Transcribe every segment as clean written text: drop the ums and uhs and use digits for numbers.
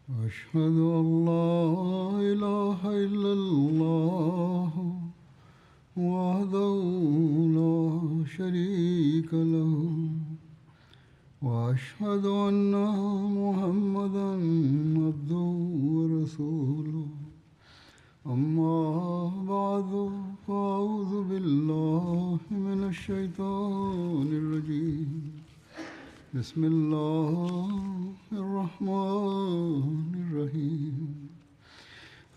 أشهد أن لا إله إلا الله وحده لا شريك له وأشهد أن محمدا عبده ورسوله أما بعد فأعوذ بالله من الشيطان الرجيم بسم الله الرحمن الرحيم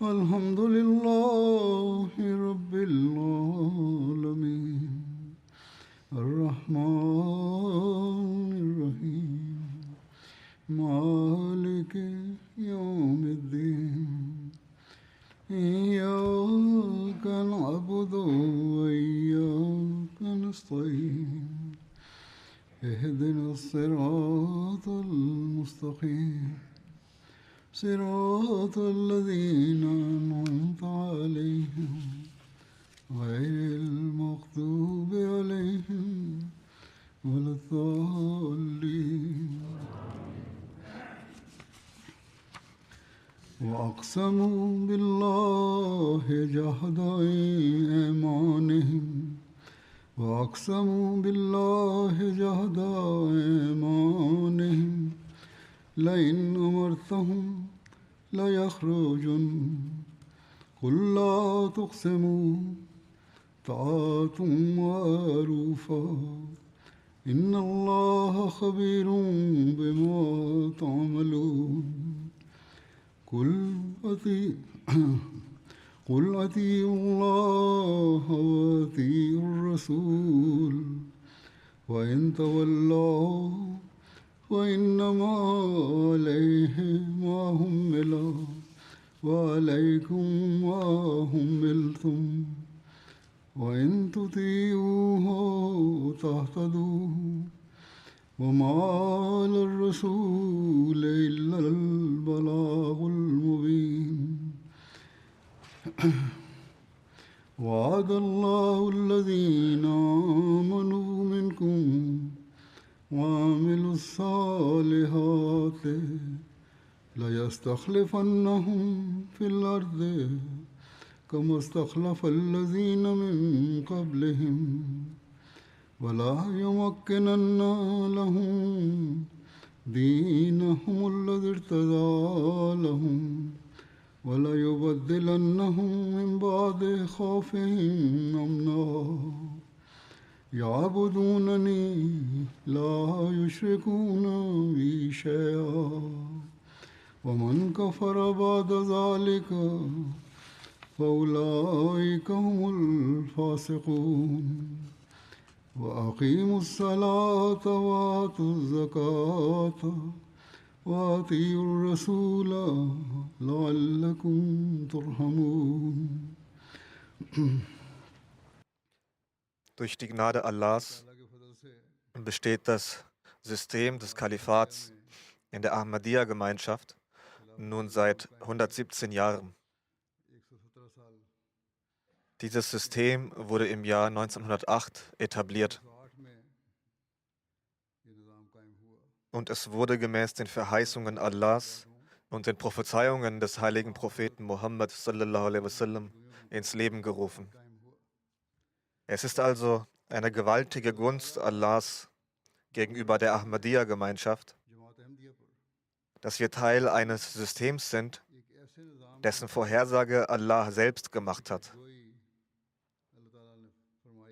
الحمد لله رب العالمين الرحمن الرحيم مالك يوم الدين إياك نعبد وإياك نستعين اهدنا الصراط المستقيم صراط الذين أنعمت عليهم غير المغضوب عليهم ولا الضالين وأقسموا بالله جهد أيمانهم وأقسموا بالله جهد أيمانهم لئن أمرتهم ليخرجن قل لا تقسموا طاعة معروفة إن الله خبير بما تعملون قل أطيعوا الله وأطيعوا الرسول وإن تولوا فإنما عليه ما حمل وعليكم ما حملتم وإن تطيعوه تهتدوا وما على الرسول إلا البلاغ المبين وعد الله الذين آمنوا منكم وعملوا الصالحات ليستخلفنهم في الأرض كما استخلف الذين من قبلهم ولا يمكنن لهم دينهم الذي ارتضى لهم ولا يبدلنهم من بعد خوفهم أمنا يعبدونني لا يشركون بي شيئا ومن كفر بعد ذلك فأولئك هم الفاسقون وأقيموا الصلاة وآتوا الزكاة وأطيعوا الرسول لعلكم ترحمون. Durch die Gnade Allahs besteht das System des Kalifats in der Ahmadiyya-Gemeinschaft nun seit 117 Jahren. Dieses System wurde im Jahr 1908 etabliert und es wurde gemäß den Verheißungen Allahs und den Prophezeiungen des heiligen Propheten Muhammad sallallahu alaihi wasallam ins Leben gerufen. Es ist also eine gewaltige Gunst Allahs gegenüber der Ahmadiyya-Gemeinschaft, dass wir Teil eines Systems sind, dessen Vorhersage Allah selbst gemacht hat,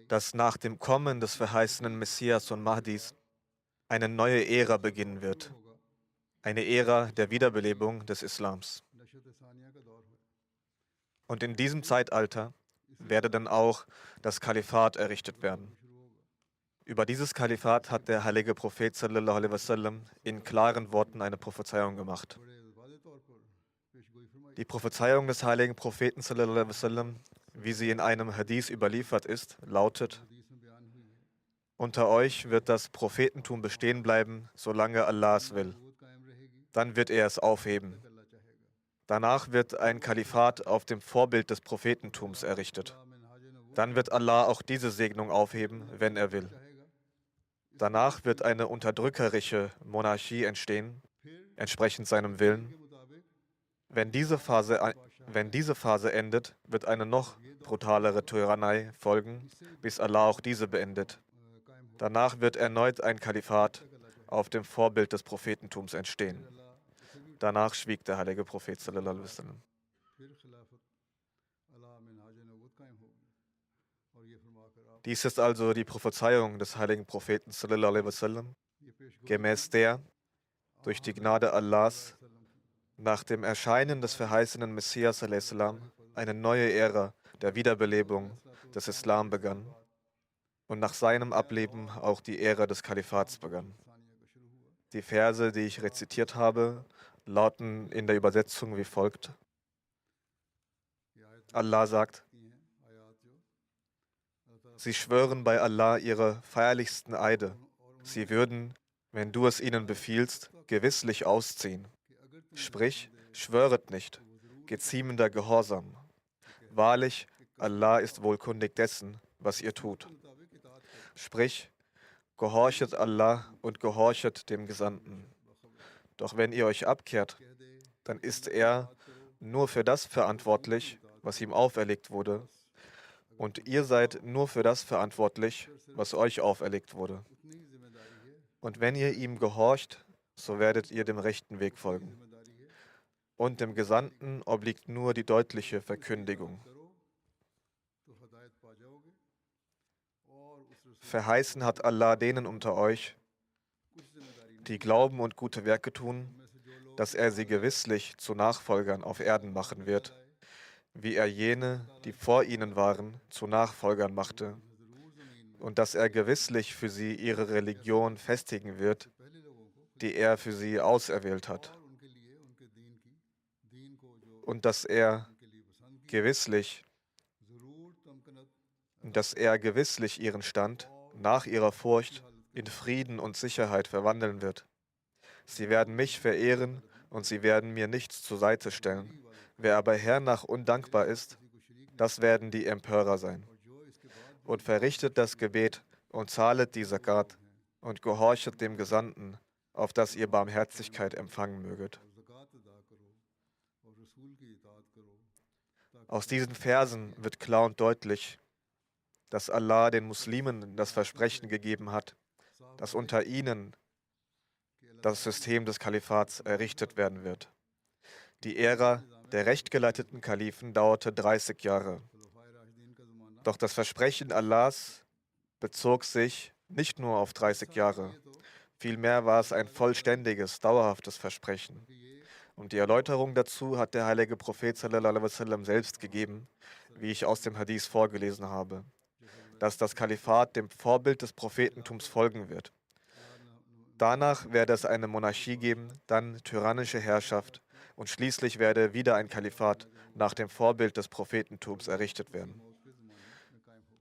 dass nach dem Kommen des verheißenen Messias und Mahdis eine neue Ära beginnen wird, eine Ära der Wiederbelebung des Islams. Und in diesem Zeitalter werde dann auch das Kalifat errichtet werden. Über dieses Kalifat hat der heilige Prophet sallallahu alaihi wasallam in klaren Worten eine Prophezeiung gemacht. Die Prophezeiung des heiligen Propheten sallallahu alaihi wasallam, wie sie in einem Hadith überliefert ist, lautet: Unter euch wird das Prophetentum bestehen bleiben, solange Allah es will. Dann wird er es aufheben. Danach wird ein Kalifat auf dem Vorbild des Prophetentums errichtet. Dann wird Allah auch diese Segnung aufheben, wenn er will. Danach wird eine unterdrückerische Monarchie entstehen, entsprechend seinem Willen. Wenn diese Phase endet, wird eine noch brutalere Tyrannei folgen, bis Allah auch diese beendet. Danach wird erneut ein Kalifat auf dem Vorbild des Prophetentums entstehen. Danach schwieg der heilige Prophet sallallahu alaihi wasallam. Dies ist also die Prophezeiung des heiligen Propheten sallallahu alaihi wasallam, gemäß der durch die Gnade Allahs nach dem Erscheinen des verheißenen Messias a.s. eine neue Ära der Wiederbelebung des Islam begann und nach seinem Ableben auch die Ära des Kalifats begann. Die Verse, die ich rezitiert habe, lauten in der Übersetzung wie folgt. Allah sagt, sie schwören bei Allah ihre feierlichsten Eide. Sie würden, wenn du es ihnen befiehlst, gewisslich ausziehen. Sprich, schwöret nicht, geziemender Gehorsam. Wahrlich, Allah ist wohlkundig dessen, was ihr tut. Sprich, gehorchet Allah und gehorchet dem Gesandten. Doch wenn ihr euch abkehrt, dann ist er nur für das verantwortlich, was ihm auferlegt wurde, und ihr seid nur für das verantwortlich, was euch auferlegt wurde. Und wenn ihr ihm gehorcht, so werdet ihr dem rechten Weg folgen. Und dem Gesandten obliegt nur die deutliche Verkündigung. Verheißen hat Allah denen unter euch, die glauben und gute Werke tun, dass er sie gewisslich zu Nachfolgern auf Erden machen wird, wie er jene, die vor ihnen waren, zu Nachfolgern machte, und dass er gewisslich für sie ihre Religion festigen wird, die er für sie auserwählt hat, und dass er gewisslich ihren Stand nach ihrer Furcht in Frieden und Sicherheit verwandeln wird. Sie werden mich verehren und sie werden mir nichts zur Seite stellen. Wer aber hernach undankbar ist, das werden die Empörer sein. Und verrichtet das Gebet und zahlet die Zakat und gehorchet dem Gesandten, auf dass ihr Barmherzigkeit empfangen möget. Aus diesen Versen wird klar und deutlich, dass Allah den Muslimen das Versprechen gegeben hat, dass unter ihnen das System des Kalifats errichtet werden wird. Die Ära der rechtgeleiteten Kalifen dauerte 30 Jahre. Doch das Versprechen Allahs bezog sich nicht nur auf 30 Jahre, vielmehr war es ein vollständiges, dauerhaftes Versprechen. Und die Erläuterung dazu hat der heilige Prophet sallallahu alaihi wasallam selbst gegeben, wie ich aus dem Hadith vorgelesen habe, dass das Kalifat dem Vorbild des Prophetentums folgen wird. Danach werde es eine Monarchie geben, dann tyrannische Herrschaft und schließlich werde wieder ein Kalifat nach dem Vorbild des Prophetentums errichtet werden.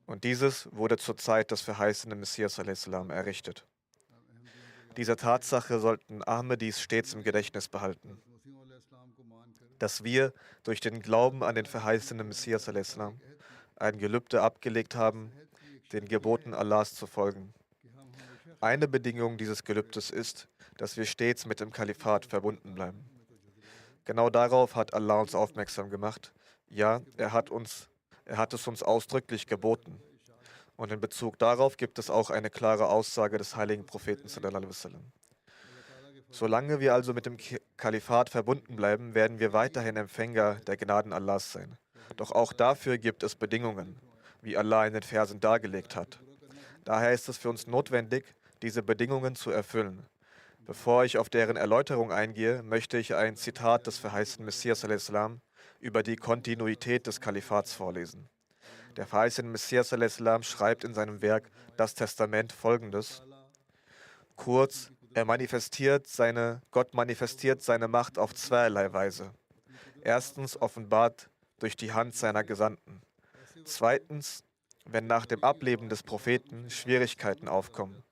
Und dieses wurde zur Zeit des verheißenen Messias a.s. errichtet. Diese Tatsache sollten Ahmadis stets im Gedächtnis behalten, dass wir durch den Glauben an den verheißenen Messias a.s. ein Gelübde abgelegt haben, den Geboten Allahs zu folgen. Eine Bedingung dieses Gelübdes ist, dass wir stets mit dem Kalifat verbunden bleiben. Genau darauf hat Allah uns aufmerksam gemacht. Ja, er hat es uns ausdrücklich geboten. Und in Bezug darauf gibt es auch eine klare Aussage des heiligen Propheten sallallahu alaihi wasallam. Solange wir also mit dem Kalifat verbunden bleiben, werden wir weiterhin Empfänger der Gnaden Allahs sein. Doch auch dafür gibt es Bedingungen, wie Allah in den Versen dargelegt hat. Daher ist es für uns notwendig, diese Bedingungen zu erfüllen. Bevor ich auf deren Erläuterung eingehe, möchte ich ein Zitat des verheißenen Messias a.s. über die Kontinuität des Kalifats vorlesen. Der verheißene Messias a.s. schreibt in seinem Werk Das Testament folgendes: Kurz, Gott manifestiert seine Macht auf zweierlei Weise. Erstens offenbart durch die Hand seiner Gesandten. Zweitens, wenn nach dem Ableben des Propheten Schwierigkeiten aufkommen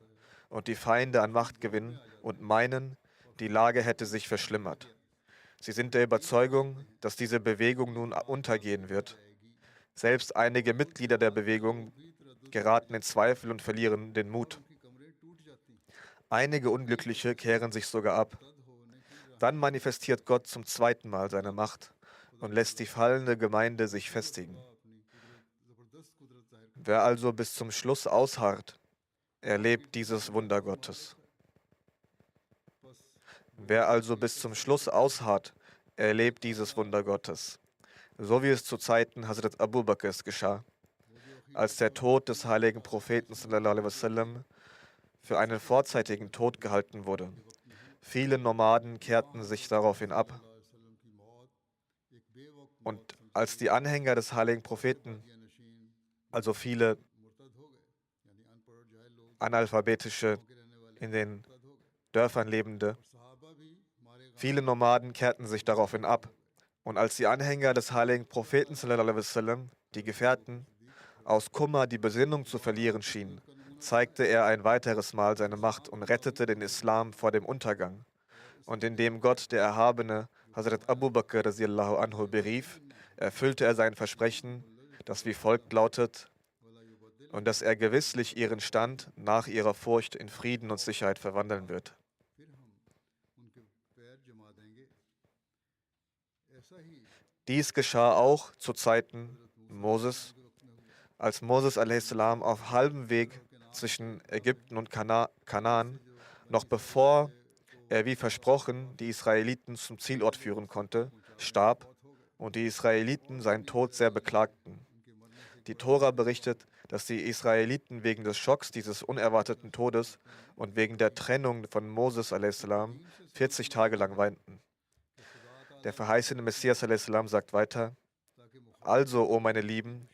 und die Feinde an Macht gewinnen und meinen, die Lage hätte sich verschlimmert. Sie sind der Überzeugung, dass diese Bewegung nun untergehen wird. Selbst einige Mitglieder der Bewegung geraten in Zweifel und verlieren den Mut. Einige Unglückliche kehren sich sogar ab. Dann manifestiert Gott zum zweiten Mal seine Macht und lässt die fallende Gemeinde sich festigen. Wer also bis zum Schluss ausharrt, erlebt dieses Wunder Gottes. Wer also bis zum Schluss ausharrt, erlebt dieses Wunder Gottes. So wie es zu Zeiten Hazrat Abu Bakrs geschah, als der Tod des heiligen Propheten sallallahu alaihi wasallam für einen vorzeitigen Tod gehalten wurde. Viele Nomaden kehrten sich daraufhin ab. Und als die Anhänger des heiligen Propheten, also viele analphabetische, in den Dörfern lebende, viele Nomaden kehrten sich daraufhin ab. Und als die Anhänger des heiligen Propheten, sallallahu alaihi wasallam, die Gefährten, aus Kummer die Besinnung zu verlieren schienen, zeigte er ein weiteres Mal seine Macht und rettete den Islam vor dem Untergang. Und indem Gott, der Erhabene, Hazrat Abu Bakr radiallahu anhu berief, erfüllte er sein Versprechen, das wie folgt lautet, und dass er gewisslich ihren Stand nach ihrer Furcht in Frieden und Sicherheit verwandeln wird. Dies geschah auch zu Zeiten Moses, als Moses a.s. auf halbem Weg zwischen Ägypten und Kanaan, noch bevor er wie versprochen die Israeliten zum Zielort führen konnte, starb und die Israeliten seinen Tod sehr beklagten. Die Tora berichtet, dass die Israeliten wegen des Schocks dieses unerwarteten Todes und wegen der Trennung von Moses a.s. 40 Tage lang weinten. Der verheißene Messias a.s. sagt weiter, also, o meine Lieben,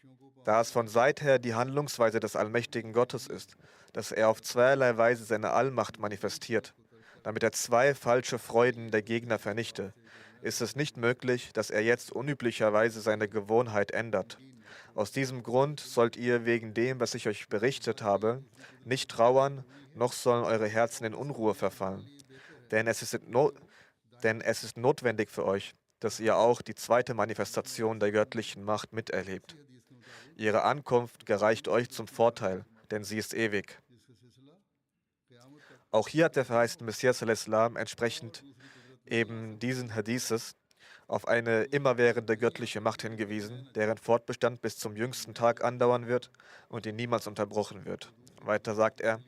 da es von seither die Handlungsweise des allmächtigen Gottes ist, dass er auf zweierlei Weise seine Allmacht manifestiert, damit er zwei falsche Freuden der Gegner vernichte, ist es nicht möglich, dass er jetzt unüblicherweise seine Gewohnheit ändert. Aus diesem Grund sollt ihr wegen dem, was ich euch berichtet habe, nicht trauern, noch sollen eure Herzen in Unruhe verfallen. Denn es ist notwendig für euch, dass ihr auch die zweite Manifestation der göttlichen Macht miterlebt. Ihre Ankunft gereicht euch zum Vorteil, denn sie ist ewig. Auch hier hat der verheißene Messias al-Islam entsprechend eben diesen Hadithes auf eine immerwährende göttliche Macht hingewiesen, deren Fortbestand bis zum jüngsten Tag andauern wird und die niemals unterbrochen wird. Weiter sagt er,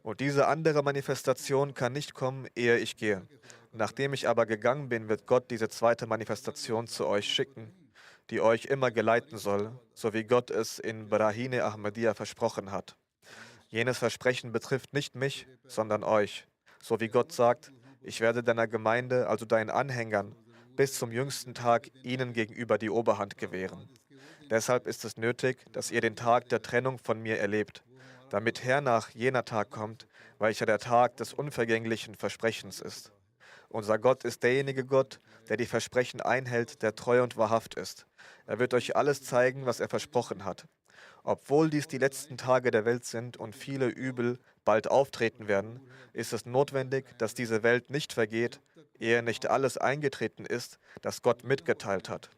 und diese andere Manifestation kann nicht kommen, ehe ich gehe. Nachdem ich aber gegangen bin, wird Gott diese zweite Manifestation zu euch schicken, die euch immer geleiten soll, so wie Gott es in Brahine Ahmadiyya versprochen hat. Jenes Versprechen betrifft nicht mich, sondern euch. So wie Gott sagt, ich werde deiner Gemeinde, also deinen Anhängern, bis zum jüngsten Tag ihnen gegenüber die Oberhand gewähren. Deshalb ist es nötig, dass ihr den Tag der Trennung von mir erlebt, damit hernach jener Tag kommt, welcher der Tag des unvergänglichen Versprechens ist. Unser Gott ist derjenige Gott, der die Versprechen einhält, der treu und wahrhaft ist. Er wird euch alles zeigen, was er versprochen hat. Obwohl dies die letzten Tage der Welt sind und viele Übel bald auftreten werden, ist es notwendig, dass diese Welt nicht vergeht, ehe nicht alles eingetreten ist, das Gott mitgeteilt hat.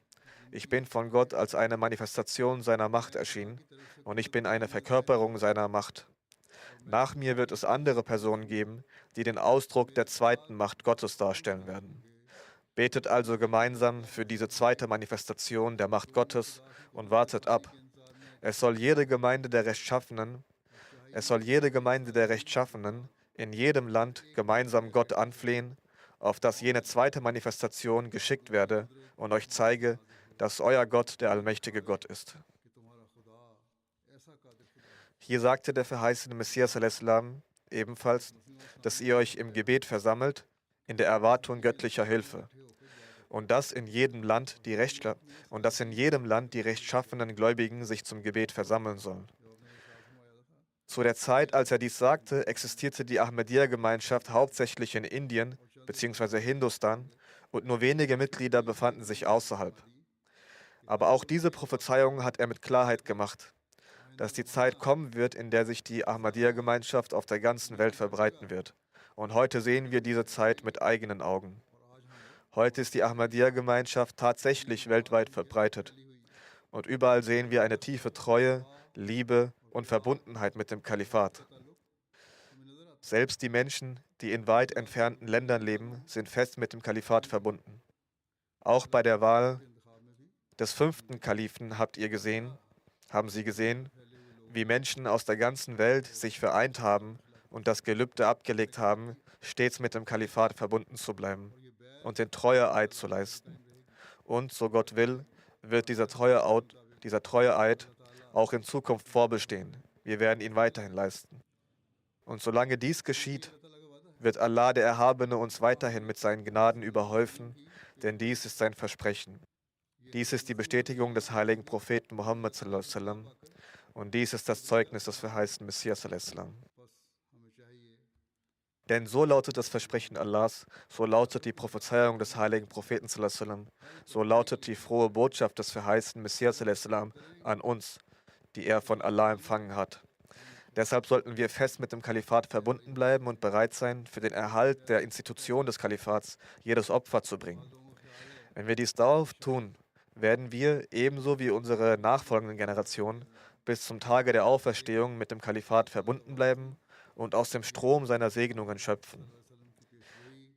Ich bin von Gott als eine Manifestation seiner Macht erschienen und ich bin eine Verkörperung seiner Macht. Nach mir wird es andere Personen geben, die den Ausdruck der zweiten Macht Gottes darstellen werden. Betet also gemeinsam für diese zweite Manifestation der Macht Gottes und wartet ab. Es soll jede Gemeinde der Rechtschaffenen in jedem Land gemeinsam Gott anflehen, auf dass jene zweite Manifestation geschickt werde und euch zeige, dass euer Gott der allmächtige Gott ist. Hier sagte der verheißene Messias al-Islam ebenfalls, dass ihr euch im Gebet versammelt, in der Erwartung göttlicher Hilfe. Und dass in jedem Land die rechtschaffenen Gläubigen sich zum Gebet versammeln sollen. Zu der Zeit, als er dies sagte, existierte die Ahmadiyya-Gemeinschaft hauptsächlich in Indien bzw. Hindustan und nur wenige Mitglieder befanden sich außerhalb. Aber auch diese Prophezeiung hat er mit Klarheit gemacht, dass die Zeit kommen wird, in der sich die Ahmadiyya-Gemeinschaft auf der ganzen Welt verbreiten wird. Und heute sehen wir diese Zeit mit eigenen Augen. Heute ist die Ahmadiyya-Gemeinschaft tatsächlich weltweit verbreitet. Und überall sehen wir eine tiefe Treue, Liebe und Verbundenheit mit dem Kalifat. Selbst die Menschen, die in weit entfernten Ländern leben, sind fest mit dem Kalifat verbunden. Auch bei der Wahl des 5. Kalifen haben sie gesehen, wie Menschen aus der ganzen Welt sich vereint haben und das Gelübde abgelegt haben, stets mit dem Kalifat verbunden zu bleiben und den Treueeid zu leisten. Und, so Gott will, wird dieser Treueeid auch in Zukunft vorbestehen. Wir werden ihn weiterhin leisten. Und solange dies geschieht, wird Allah der Erhabene uns weiterhin mit seinen Gnaden überhäufen, denn dies ist sein Versprechen. Dies ist die Bestätigung des heiligen Propheten Muhammad sallallahu alaihi wasallam und dies ist das Zeugnis des verheißten Messias sallallahu alaihi wasallam. Denn so lautet das Versprechen Allahs, so lautet die Prophezeiung des heiligen Propheten sallallahu alaihi wasallam, so lautet die frohe Botschaft des verheißten Messias sallallahu alaihi wasallam an uns, die er von Allah empfangen hat. Deshalb sollten wir fest mit dem Kalifat verbunden bleiben und bereit sein, für den Erhalt der Institution des Kalifats jedes Opfer zu bringen. Wenn wir dies darauf tun, werden wir, ebenso wie unsere nachfolgenden Generationen, bis zum Tage der Auferstehung mit dem Kalifat verbunden bleiben und aus dem Strom seiner Segnungen schöpfen.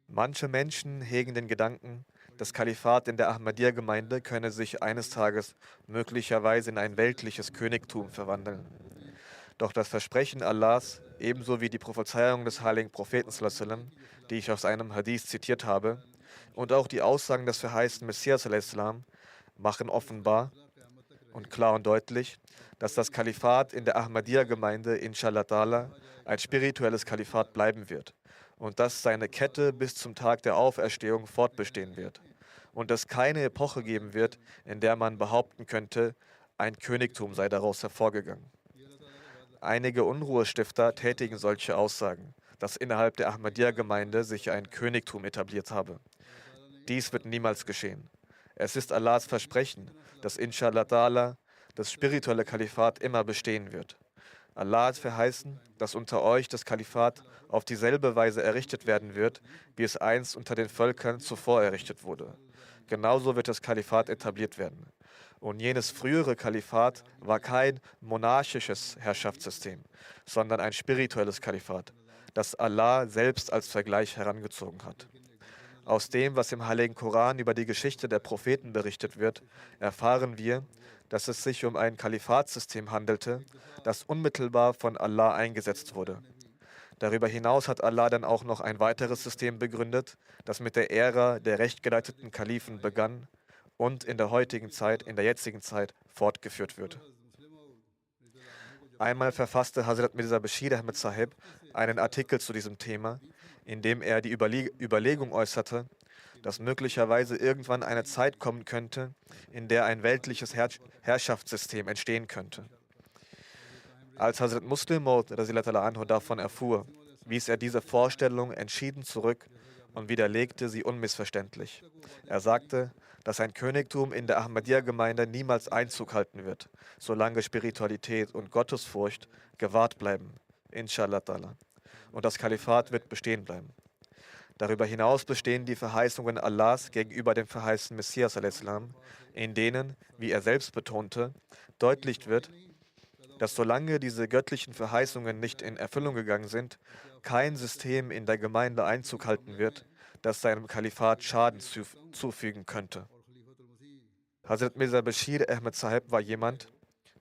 Manche Menschen hegen den Gedanken, das Kalifat in der Ahmadiyya-Gemeinde könne sich eines Tages möglicherweise in ein weltliches Königtum verwandeln. Doch das Versprechen Allahs, ebenso wie die Prophezeiung des heiligen Propheten sallallahu alaihi wasallam, die ich aus einem Hadith zitiert habe, und auch die Aussagen des verheißten Messias sallallahu alaihi wasallam, machen offenbar und klar und deutlich, dass das Kalifat in der Ahmadiyya-Gemeinde inshallah ta'ala ein spirituelles Kalifat bleiben wird und dass seine Kette bis zum Tag der Auferstehung fortbestehen wird und es keine Epoche geben wird, in der man behaupten könnte, ein Königtum sei daraus hervorgegangen. Einige Unruhestifter tätigen solche Aussagen, dass innerhalb der Ahmadiyya-Gemeinde sich ein Königtum etabliert habe. Dies wird niemals geschehen. Es ist Allahs Versprechen, dass inshallah ta'ala das spirituelle Kalifat immer bestehen wird. Allah hat verheißen, dass unter euch das Kalifat auf dieselbe Weise errichtet werden wird, wie es einst unter den Völkern zuvor errichtet wurde. Genauso wird das Kalifat etabliert werden. Und jenes frühere Kalifat war kein monarchisches Herrschaftssystem, sondern ein spirituelles Kalifat, das Allah selbst als Vergleich herangezogen hat. Aus dem, was im Heiligen Koran über die Geschichte der Propheten berichtet wird, erfahren wir, dass es sich um ein Kalifatssystem handelte, das unmittelbar von Allah eingesetzt wurde. Darüber hinaus hat Allah dann auch noch ein weiteres System begründet, das mit der Ära der rechtgeleiteten Kalifen begann und in der jetzigen Zeit fortgeführt wird. Einmal verfasste Hazrat Mirza Bashir Ahmed Sahib einen Artikel zu diesem Thema, in dem er die Überlegung äußerte, dass möglicherweise irgendwann eine Zeit kommen könnte, in der ein weltliches Herrschaftssystem entstehen könnte. Als Hazrat Muslim Maud anhu davon erfuhr, wies er diese Vorstellung entschieden zurück und widerlegte sie unmissverständlich. Er sagte, dass ein Königtum in der Ahmadiyya-Gemeinde niemals Einzug halten wird, solange Spiritualität und Gottesfurcht gewahrt bleiben, inshallah ta'ala. Und das Kalifat wird bestehen bleiben. Darüber hinaus bestehen die Verheißungen Allahs gegenüber dem verheißten Messias, in denen, wie er selbst betonte, deutlich wird, dass solange diese göttlichen Verheißungen nicht in Erfüllung gegangen sind, kein System in der Gemeinde Einzug halten wird, das seinem Kalifat Schaden zufügen könnte. Hazrat Mirza Bashir Ahmed Sahib war jemand,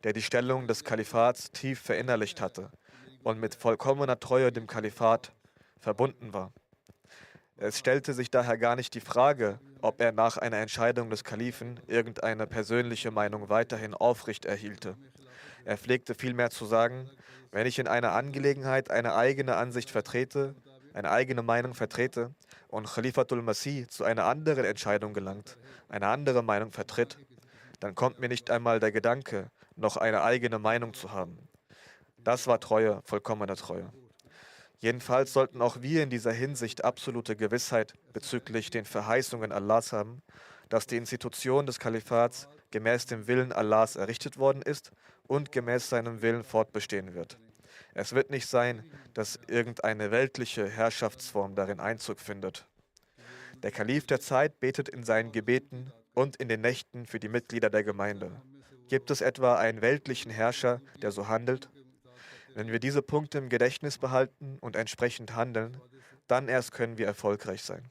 der die Stellung des Kalifats tief verinnerlicht hatte und mit vollkommener Treue dem Kalifat verbunden war. Es stellte sich daher gar nicht die Frage, ob er nach einer Entscheidung des Kalifen irgendeine persönliche Meinung weiterhin aufrecht erhielte. Er pflegte vielmehr zu sagen, wenn ich in einer Angelegenheit eine eigene Ansicht vertrete, eine eigene Meinung vertrete und Khalifatul Masih zu einer anderen Entscheidung gelangt, eine andere Meinung vertritt, dann kommt mir nicht einmal der Gedanke, noch eine eigene Meinung zu haben. Das war Treue, vollkommene Treue. Jedenfalls sollten auch wir in dieser Hinsicht absolute Gewissheit bezüglich den Verheißungen Allahs haben, dass die Institution des Kalifats gemäß dem Willen Allahs errichtet worden ist und gemäß seinem Willen fortbestehen wird. Es wird nicht sein, dass irgendeine weltliche Herrschaftsform darin Einzug findet. Der Kalif der Zeit betet in seinen Gebeten und in den Nächten für die Mitglieder der Gemeinde. Gibt es etwa einen weltlichen Herrscher, der so handelt? Wenn wir diese Punkte im Gedächtnis behalten und entsprechend handeln, Dann erst können wir erfolgreich sein.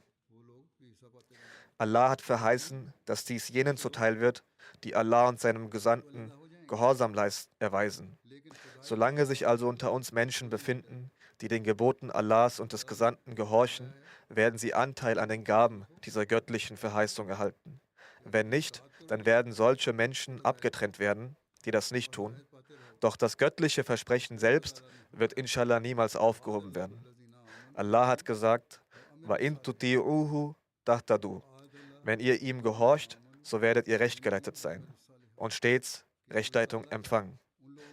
Allah hat verheißen, dass dies jenen zuteil wird, die Allah und seinem Gesandten Gehorsam erweisen. Solange sich also unter uns Menschen befinden, die den Geboten Allahs und des Gesandten gehorchen, werden sie Anteil an den Gaben dieser göttlichen Verheißung erhalten. Wenn nicht, dann werden solche Menschen abgetrennt werden, die das nicht tun. Doch das göttliche Versprechen selbst wird inshallah niemals aufgehoben werden. Allah hat gesagt, wa in tuti'uhu tahtadu. Wenn ihr ihm gehorcht, so werdet ihr rechtgeleitet sein und stets Rechtleitung empfangen.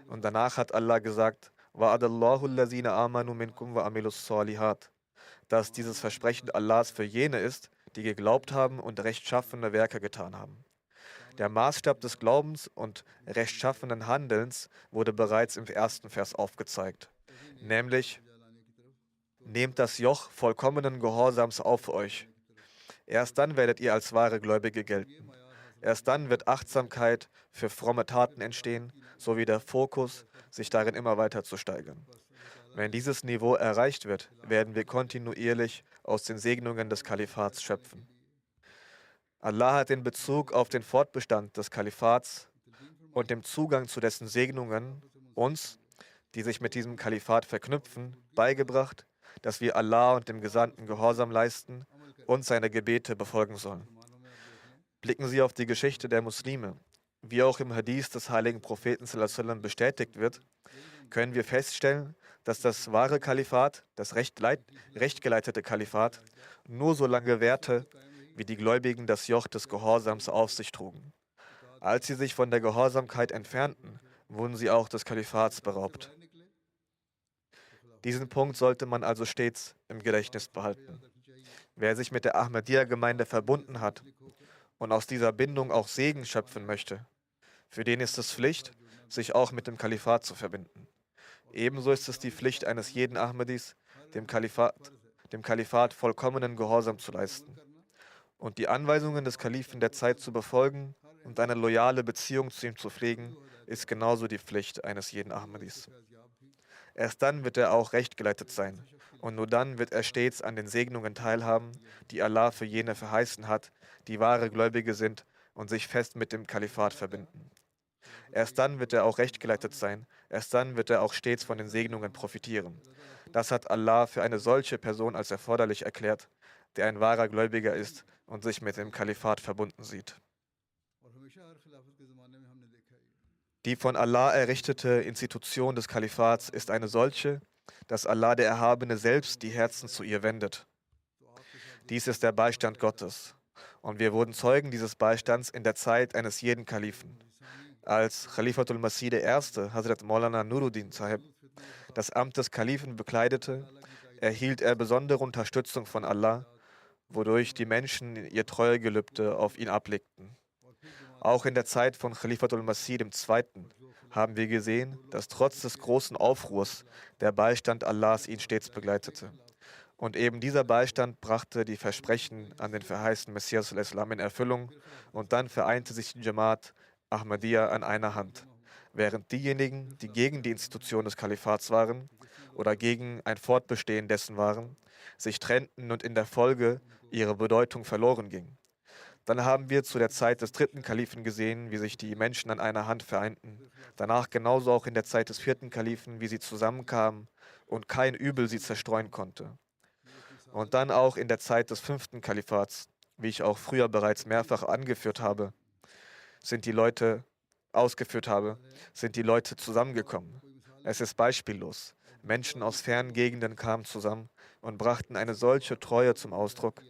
Und danach hat Allah gesagt, wa'adallahu allazina amanu minkum wa amilus salihat, dass dieses Versprechen Allahs für jene ist, die geglaubt haben und rechtschaffene Werke getan haben. Der Maßstab des Glaubens und rechtschaffenen Handelns wurde bereits im ersten Vers aufgezeigt, nämlich: Nehmt das Joch vollkommenen Gehorsams auf euch. Erst dann werdet ihr als wahre Gläubige gelten. Erst dann wird Achtsamkeit für fromme Taten entstehen, sowie der Fokus, sich darin immer weiter zu steigern. Wenn dieses Niveau erreicht wird, werden wir kontinuierlich aus den Segnungen des Kalifats schöpfen. Allah hat in Bezug auf den Fortbestand des Kalifats und dem Zugang zu dessen Segnungen uns, die sich mit diesem Kalifat verknüpfen, beigebracht, dass wir Allah und dem Gesandten Gehorsam leisten und seine Gebete befolgen sollen. Blicken Sie auf die Geschichte der Muslime. Wie auch im Hadith des heiligen Propheten sallallahu alaihi wasallam bestätigt wird, können wir feststellen, dass das wahre Kalifat, das rechtgeleitete Kalifat, nur so lange währte, wie die Gläubigen das Joch des Gehorsams auf sich trugen. Als sie sich von der Gehorsamkeit entfernten, wurden sie auch des Kalifats beraubt. Diesen Punkt sollte man also stets im Gedächtnis behalten. Wer sich mit der Ahmadiyya-Gemeinde verbunden hat und aus dieser Bindung auch Segen schöpfen möchte, für den ist es Pflicht, sich auch mit dem Kalifat zu verbinden. Ebenso ist es die Pflicht eines jeden Ahmadis, dem Kalifat vollkommenen Gehorsam zu leisten und die Anweisungen des Kalifen der Zeit zu befolgen und eine loyale Beziehung zu ihm zu pflegen, ist genauso die Pflicht eines jeden Ahmadis. Erst dann wird er auch rechtgeleitet sein und nur dann wird er stets an den Segnungen teilhaben, die Allah für jene verheißen hat, die wahre Gläubige sind und sich fest mit dem Kalifat verbinden. Erst dann wird er auch rechtgeleitet sein, erst dann wird er auch stets von den Segnungen profitieren. Das hat Allah für eine solche Person als erforderlich erklärt, der ein wahrer Gläubiger ist und sich mit dem Kalifat verbunden sieht. Die von Allah errichtete Institution des Kalifats ist eine solche, dass Allah der Erhabene selbst die Herzen zu ihr wendet. Dies ist der Beistand Gottes. Und wir wurden Zeugen dieses Beistands in der Zeit eines jeden Kalifen. Als Khalifatul Masih I., Hazrat Maulana Nuruddin Sahib, das Amt des Kalifen bekleidete, erhielt er besondere Unterstützung von Allah, wodurch die Menschen ihr Treuegelübde auf ihn ablegten. Auch in der Zeit von Khalifatul Masih II. Haben wir gesehen, dass trotz des großen Aufruhrs der Beistand Allahs ihn stets begleitete. Und eben dieser Beistand brachte die Versprechen an den verheißenen Messias al-Islam in Erfüllung und dann vereinte sich die Jamaat Ahmadiyya an einer Hand, während diejenigen, die gegen die Institution des Kalifats waren oder gegen ein Fortbestehen dessen waren, sich trennten und in der Folge ihre Bedeutung verloren ging. Dann haben wir zu der Zeit des dritten Kalifen gesehen, wie sich die Menschen an einer Hand vereinten. Danach genauso auch in der Zeit des vierten Kalifen, wie sie zusammenkamen und kein Übel sie zerstreuen konnte. Und dann auch in der Zeit des fünften Kalifats, wie ich auch früher bereits mehrfach sind die Leute zusammengekommen. Es ist beispiellos. Menschen aus fernen Gegenden kamen zusammen und brachten eine solche Treue zum Ausdruck,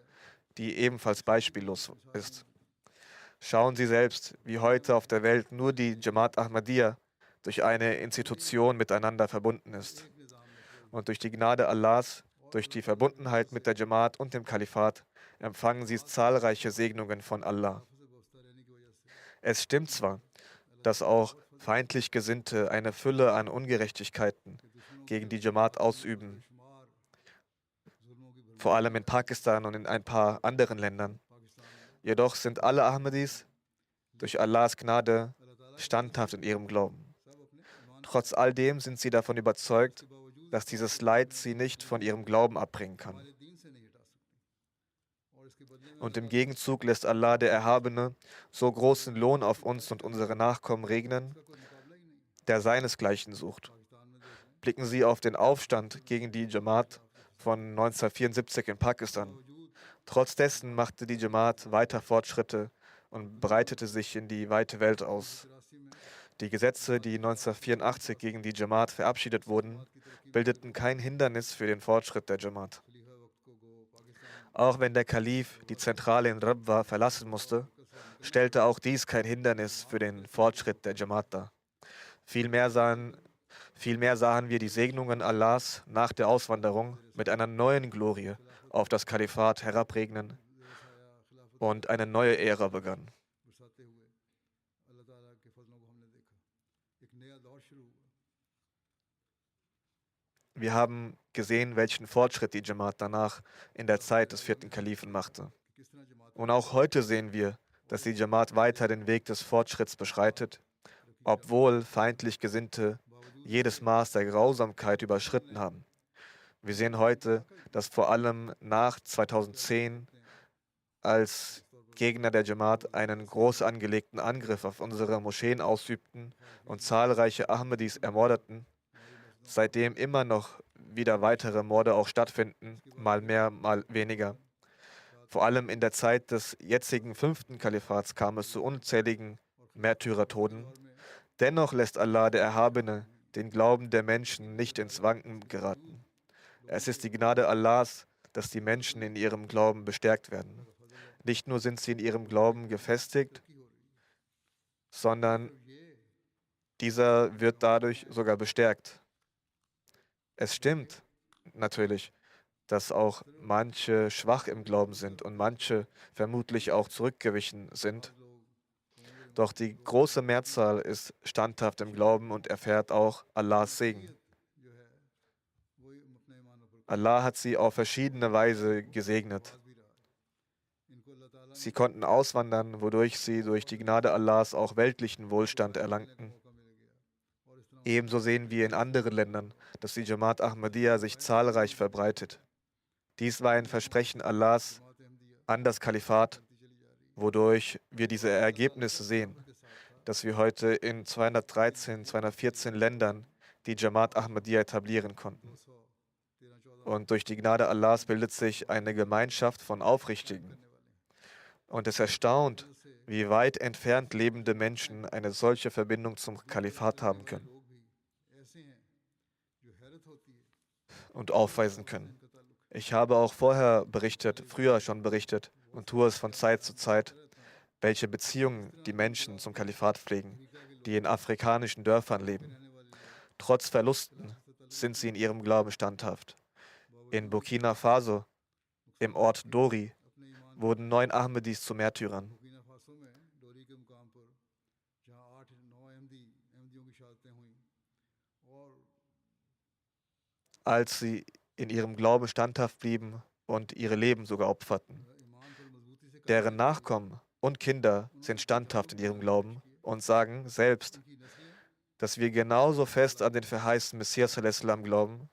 die ebenfalls beispiellos ist. Schauen Sie selbst, wie heute auf der Welt nur die Jamaat Ahmadiyya durch eine Institution miteinander verbunden ist. Und durch die Gnade Allahs, durch die Verbundenheit mit der Jamaat und dem Kalifat, empfangen sie zahlreiche Segnungen von Allah. Es stimmt zwar, dass auch feindlich Gesinnte eine Fülle an Ungerechtigkeiten gegen die Jamaat ausüben, vor allem in Pakistan und in ein paar anderen Ländern. Jedoch sind alle Ahmadis durch Allahs Gnade standhaft in ihrem Glauben. Trotz all dem sind sie davon überzeugt, dass dieses Leid sie nicht von ihrem Glauben abbringen kann. Und im Gegenzug lässt Allah, der Erhabene, so großen Lohn auf uns und unsere Nachkommen regnen, der seinesgleichen sucht. Blicken Sie auf den Aufstand gegen die Jamaat von 1974 in Pakistan. Trotz dessen machte die Jamaat weiter Fortschritte und breitete sich in die weite Welt aus. Die Gesetze, die 1984 gegen die Jamaat verabschiedet wurden, bildeten kein Hindernis für den Fortschritt der Jamaat. Auch wenn der Kalif die Zentrale in Rabwa verlassen musste, stellte auch dies kein Hindernis für den Fortschritt der Jamaat dar. Vielmehr sahen wir die Segnungen Allahs nach der Auswanderung mit einer neuen Glorie auf das Kalifat herabregnen und eine neue Ära begann. Wir haben gesehen, welchen Fortschritt die Jamaat danach in der Zeit des 4. Kalifen machte. Und auch heute sehen wir, dass die Jamaat weiter den Weg des Fortschritts beschreitet, obwohl feindlich Gesinnte jedes Maß der Grausamkeit überschritten haben. Wir sehen heute, dass vor allem nach 2010, als Gegner der Jamaat einen groß angelegten Angriff auf unsere Moscheen ausübten und zahlreiche Ahmadis ermordeten, seitdem immer noch wieder weitere Morde auch stattfinden, mal mehr, mal weniger. Vor allem in der Zeit des jetzigen 5. Kalifats kam es zu unzähligen Märtyrertoden. Dennoch lässt Allah, der Erhabene, den Glauben der Menschen nicht ins Wanken geraten. Es ist die Gnade Allahs, dass die Menschen in ihrem Glauben bestärkt werden. Nicht nur sind sie in ihrem Glauben gefestigt, sondern dieser wird dadurch sogar bestärkt. Es stimmt natürlich, dass auch manche schwach im Glauben sind und manche vermutlich auch zurückgewichen sind. Doch die große Mehrzahl ist standhaft im Glauben und erfährt auch Allahs Segen. Allah hat sie auf verschiedene Weise gesegnet. Sie konnten auswandern, wodurch sie durch die Gnade Allahs auch weltlichen Wohlstand erlangten. Ebenso sehen wir in anderen Ländern, dass die Jamaat Ahmadiyya sich zahlreich verbreitet. Dies war ein Versprechen Allahs an das Kalifat, wodurch wir diese Ergebnisse sehen, dass wir heute in 213, 214 Ländern die Jamaat Ahmadiyya etablieren konnten. Und durch die Gnade Allahs bildet sich eine Gemeinschaft von Aufrichtigen. Und es erstaunt, wie weit entfernt lebende Menschen eine solche Verbindung zum Kalifat haben können und aufweisen können. Ich habe auch früher schon berichtet und tue es von Zeit zu Zeit, welche Beziehungen die Menschen zum Kalifat pflegen, die in afrikanischen Dörfern leben. Trotz Verlusten sind sie in ihrem Glauben standhaft. In Burkina Faso, im Ort Dori, wurden 9 Ahmadis zu Märtyrern. Als sie in ihrem Glauben standhaft blieben und ihre Leben sogar opferten. Deren Nachkommen und Kinder sind standhaft in ihrem Glauben und sagen selbst, dass wir genauso fest an den verheißenen Messias ﷺ glauben,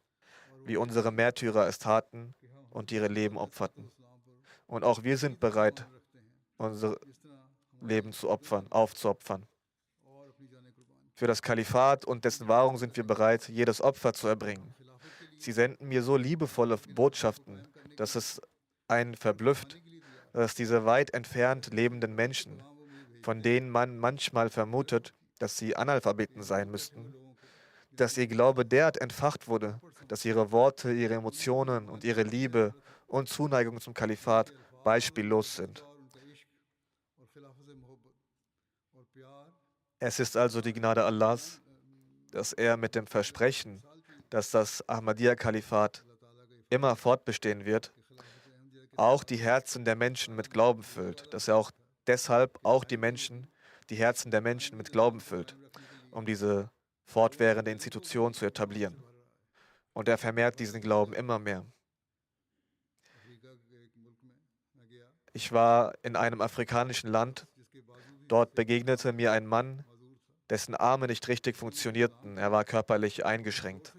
wie unsere Märtyrer es taten und ihre Leben opferten. Und auch wir sind bereit, unser Leben zu opfern, aufzuopfern. Für das Kalifat und dessen Wahrung sind wir bereit, jedes Opfer zu erbringen. Sie senden mir so liebevolle Botschaften, dass es einen verblüfft, dass diese weit entfernt lebenden Menschen, von denen man manchmal vermutet, dass sie Analphabeten sein müssten, dass ihr Glaube derart entfacht wurde, dass ihre Worte, ihre Emotionen und ihre Liebe und Zuneigung zum Kalifat beispiellos sind. Es ist also die Gnade Allahs, dass er mit dem Versprechen, dass das Ahmadiyya-Kalifat immer fortbestehen wird, auch die Herzen der Menschen mit Glauben füllt, dass er auch deshalb auch die Herzen der Menschen mit Glauben füllt, um diese fortwährende Institution zu etablieren. Und er vermehrt diesen Glauben immer mehr. Ich war in einem afrikanischen Land. Dort begegnete mir ein Mann, dessen Arme nicht richtig funktionierten. Er war körperlich eingeschränkt.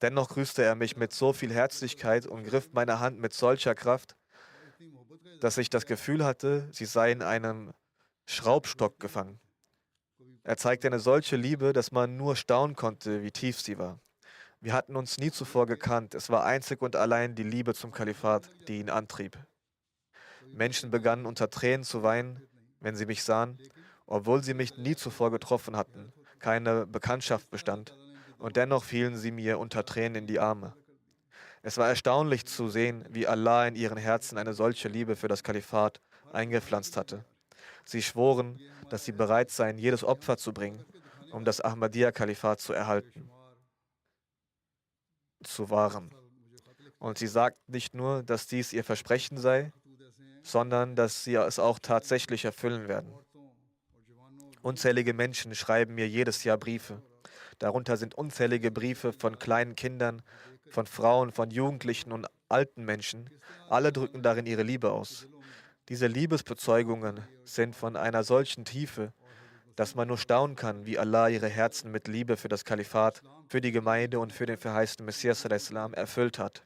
Dennoch grüßte er mich mit so viel Herzlichkeit und griff meine Hand mit solcher Kraft, dass ich das Gefühl hatte, sie sei in einem Schraubstock gefangen. Er zeigte eine solche Liebe, dass man nur staunen konnte, wie tief sie war. Wir hatten uns nie zuvor gekannt. Es war einzig und allein die Liebe zum Kalifat, die ihn antrieb. Menschen begannen unter Tränen zu weinen, wenn sie mich sahen, obwohl sie mich nie zuvor getroffen hatten, keine Bekanntschaft bestand, und dennoch fielen sie mir unter Tränen in die Arme. Es war erstaunlich zu sehen, wie Allah in ihren Herzen eine solche Liebe für das Kalifat eingepflanzt hatte. Sie schworen, dass sie bereit seien, jedes Opfer zu bringen, um das Ahmadiyya-Kalifat zu erhalten, zu wahren. Und sie sagten nicht nur, dass dies ihr Versprechen sei, sondern dass sie es auch tatsächlich erfüllen werden. Unzählige Menschen schreiben mir jedes Jahr Briefe. Darunter sind unzählige Briefe von kleinen Kindern, von Frauen, von Jugendlichen und alten Menschen. Alle drücken darin ihre Liebe aus. Diese Liebesbezeugungen sind von einer solchen Tiefe, dass man nur staunen kann, wie Allah ihre Herzen mit Liebe für das Kalifat, für die Gemeinde und für den verheißenen Messias al-Islam erfüllt hat.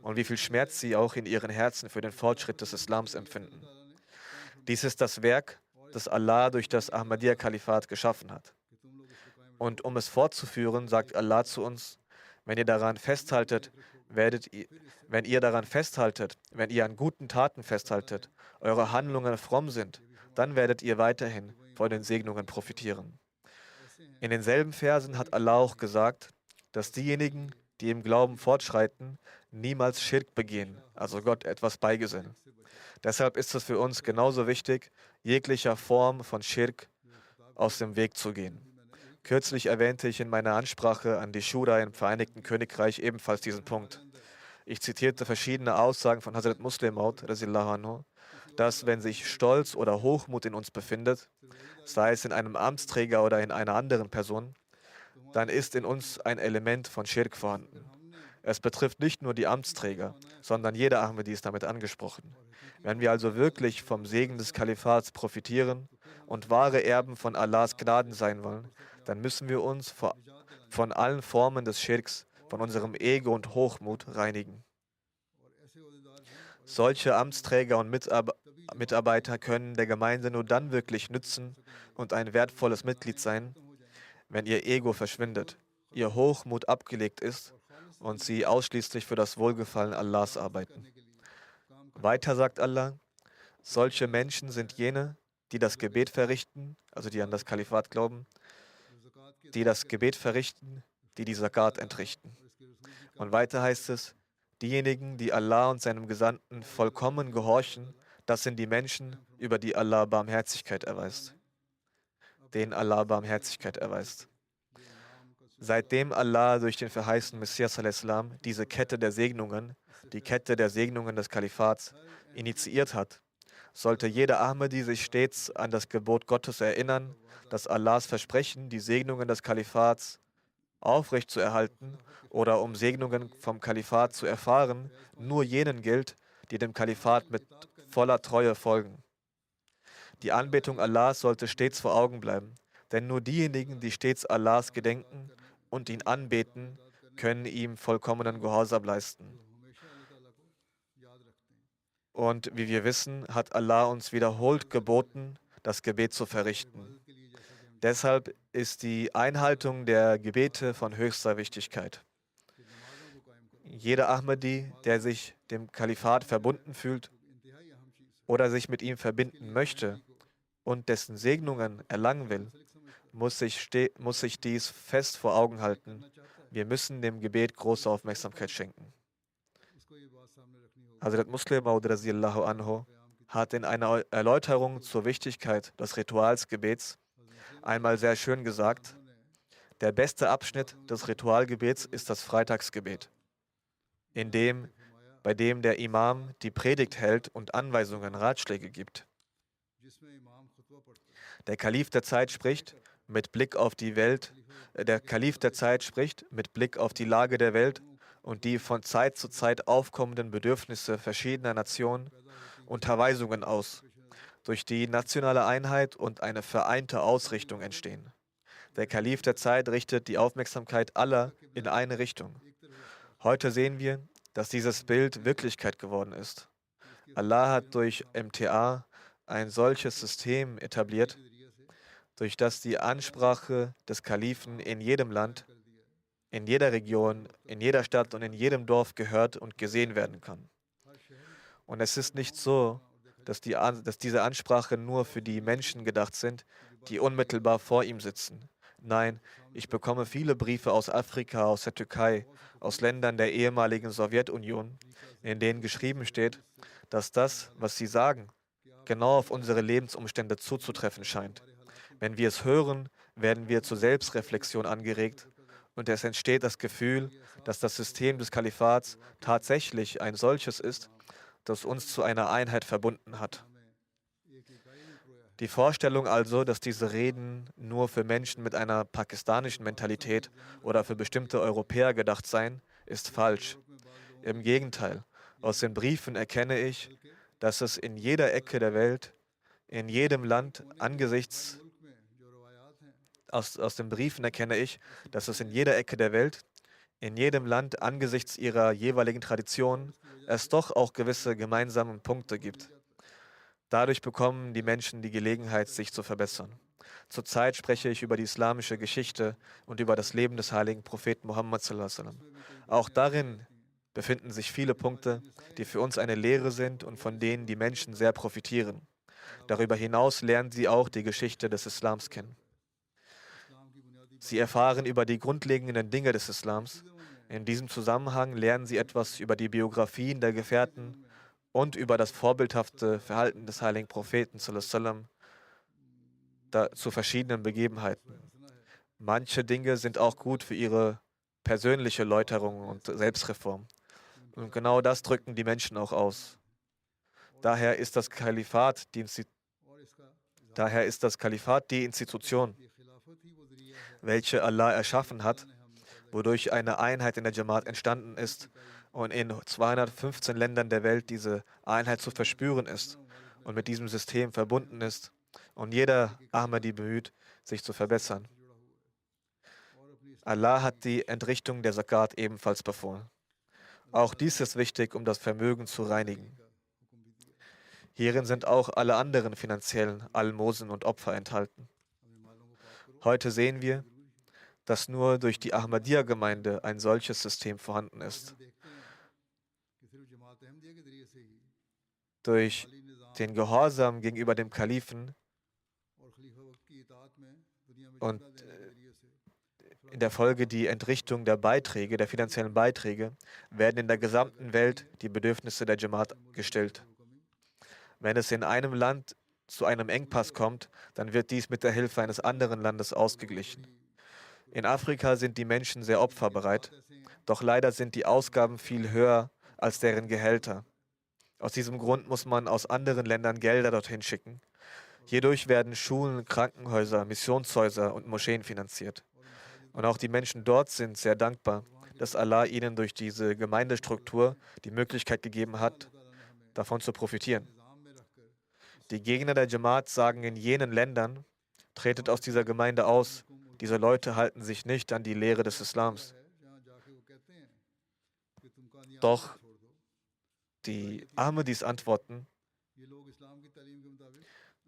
Und wie viel Schmerz sie auch in ihren Herzen für den Fortschritt des Islams empfinden. Dies ist das Werk, das Allah durch das Ahmadiyya-Kalifat geschaffen hat. Und um es fortzuführen, sagt Allah zu uns, wenn ihr daran festhaltet, wenn ihr an guten Taten festhaltet, eure Handlungen fromm sind, dann werdet ihr weiterhin von den Segnungen profitieren. In denselben Versen hat Allah auch gesagt, dass diejenigen, die im Glauben fortschreiten, niemals Schirk begehen, also Gott etwas beigesellen. Deshalb ist es für uns genauso wichtig, jeglicher Form von Schirk aus dem Weg zu gehen. Kürzlich erwähnte ich in meiner Ansprache an die Shura im Vereinigten Königreich ebenfalls diesen Punkt. Ich zitierte verschiedene Aussagen von Hazrat Muslim Maud, dass, wenn sich Stolz oder Hochmut in uns befindet, sei es in einem Amtsträger oder in einer anderen Person, dann ist in uns ein Element von Schirk vorhanden. Es betrifft nicht nur die Amtsträger, sondern jeder Ahmadi ist damit angesprochen. Wenn wir also wirklich vom Segen des Kalifats profitieren und wahre Erben von Allahs Gnaden sein wollen, dann müssen wir uns von allen Formen des Schirks, von unserem Ego und Hochmut reinigen. Solche Amtsträger und Mitarbeiter können der Gemeinde nur dann wirklich nützen und ein wertvolles Mitglied sein, wenn ihr Ego verschwindet, ihr Hochmut abgelegt ist und sie ausschließlich für das Wohlgefallen Allahs arbeiten. Weiter sagt Allah, solche Menschen sind jene, die das Gebet verrichten, also die an das Kalifat glauben, die das Gebet verrichten, die Zakat entrichten. Und weiter heißt es, diejenigen, die Allah und seinem Gesandten vollkommen gehorchen, das sind die Menschen, über die Allah Barmherzigkeit erweist. Denen Allah Barmherzigkeit erweist. Seitdem Allah durch den verheißenen Messias al-Islam diese Kette der Segnungen, die Kette der Segnungen des Kalifats, initiiert hat, sollte jeder Ahmadi sich stets an das Gebot Gottes erinnern, dass Allahs Versprechen, die Segnungen des Kalifats aufrechtzuerhalten oder um Segnungen vom Kalifat zu erfahren, nur jenen gilt, die dem Kalifat mit voller Treue folgen. Die Anbetung Allahs sollte stets vor Augen bleiben, denn nur diejenigen, die stets Allahs gedenken und ihn anbeten, können ihm vollkommenen Gehorsam leisten. Und wie wir wissen, hat Allah uns wiederholt geboten, das Gebet zu verrichten. Deshalb ist die Einhaltung der Gebete von höchster Wichtigkeit. Jeder Ahmadi, der sich dem Kalifat verbunden fühlt oder sich mit ihm verbinden möchte und dessen Segnungen erlangen will, muss sich dies fest vor Augen halten. Wir müssen dem Gebet große Aufmerksamkeit schenken. Hazrat Muslim Maud radhiyallahu anhu hat in einer Erläuterung zur Wichtigkeit des Ritualsgebets einmal sehr schön gesagt, der beste Abschnitt des Ritualgebets ist das Freitagsgebet, bei dem der Imam die Predigt hält und Anweisungen, Ratschläge gibt. Der Kalif der Zeit spricht mit Blick auf die Welt, der Kalif der Zeit spricht mit Blick auf die Lage der Welt und die von Zeit zu Zeit aufkommenden Bedürfnisse verschiedener Nationen unter Weisungen aus, durch die nationale Einheit und eine vereinte Ausrichtung entstehen. Der Kalif der Zeit richtet die Aufmerksamkeit aller in eine Richtung. Heute sehen wir, dass dieses Bild Wirklichkeit geworden ist. Allah hat durch MTA ein solches System etabliert, durch das die Ansprache des Kalifen in jedem Land, in jeder Region, in jeder Stadt und in jedem Dorf gehört und gesehen werden kann. Und es ist nicht so, dass diese Ansprache nur für die Menschen gedacht sind, die unmittelbar vor ihm sitzen. Nein, ich bekomme viele Briefe aus Afrika, aus der Türkei, aus Ländern der ehemaligen Sowjetunion, in denen geschrieben steht, dass das, was sie sagen, genau auf unsere Lebensumstände zuzutreffen scheint. Wenn wir es hören, werden wir zur Selbstreflexion angeregt und es entsteht das Gefühl, dass das System des Kalifats tatsächlich ein solches ist, das uns zu einer Einheit verbunden hat. Die Vorstellung also, dass diese Reden nur für Menschen mit einer pakistanischen Mentalität oder für bestimmte Europäer gedacht seien, ist falsch. Im Gegenteil, aus den Briefen erkenne ich, dass es in jeder Ecke der Welt, in jedem Land aus den Briefen erkenne ich, dass es in jeder Ecke der Welt, in jedem Land angesichts ihrer jeweiligen Traditionen es doch auch gewisse gemeinsame Punkte gibt. Dadurch bekommen die Menschen die Gelegenheit, sich zu verbessern. Zurzeit spreche ich über die islamische Geschichte und über das Leben des heiligen Propheten Muhammad sallallahu alaihi wasallam. Auch darin befinden sich viele Punkte, die für uns eine Lehre sind und von denen die Menschen sehr profitieren. Darüber hinaus lernen sie auch die Geschichte des Islams kennen. Sie erfahren über die grundlegenden Dinge des Islams. In diesem Zusammenhang lernen sie etwas über die Biografien der Gefährten und über das vorbildhafte Verhalten des heiligen Propheten sallallahu alaihi wasallam zu verschiedenen Begebenheiten. Manche Dinge sind auch gut für ihre persönliche Läuterung und Selbstreform. Und genau das drücken die Menschen auch aus. Daher ist das Kalifat die Institution, welche Allah erschaffen hat, wodurch eine Einheit in der Jamaat entstanden ist und in 215 Ländern der Welt diese Einheit zu verspüren ist und mit diesem System verbunden ist und jeder Ahmadi bemüht, sich zu verbessern. Allah hat die Entrichtung der Zakat ebenfalls befohlen. Auch dies ist wichtig, um das Vermögen zu reinigen. Hierin sind auch alle anderen finanziellen Almosen und Opfer enthalten. Heute sehen wir, dass nur durch die Ahmadiyya-Gemeinde ein solches System vorhanden ist. Durch den Gehorsam gegenüber dem Kalifen und in der Folge die Entrichtung der Beiträge, der finanziellen Beiträge, werden in der gesamten Welt die Bedürfnisse der Jamaat gestillt. Wenn es in einem Land zu einem Engpass kommt, dann wird dies mit der Hilfe eines anderen Landes ausgeglichen. In Afrika sind die Menschen sehr opferbereit, doch leider sind die Ausgaben viel höher als deren Gehälter. Aus diesem Grund muss man aus anderen Ländern Gelder dorthin schicken. Hierdurch werden Schulen, Krankenhäuser, Missionshäuser und Moscheen finanziert. Und auch die Menschen dort sind sehr dankbar, dass Allah ihnen durch diese Gemeindestruktur die Möglichkeit gegeben hat, davon zu profitieren. Die Gegner der Jamaat sagen in jenen Ländern, tretet aus dieser Gemeinde aus, diese Leute halten sich nicht an die Lehre des Islams. Doch die Ahmadis antworten,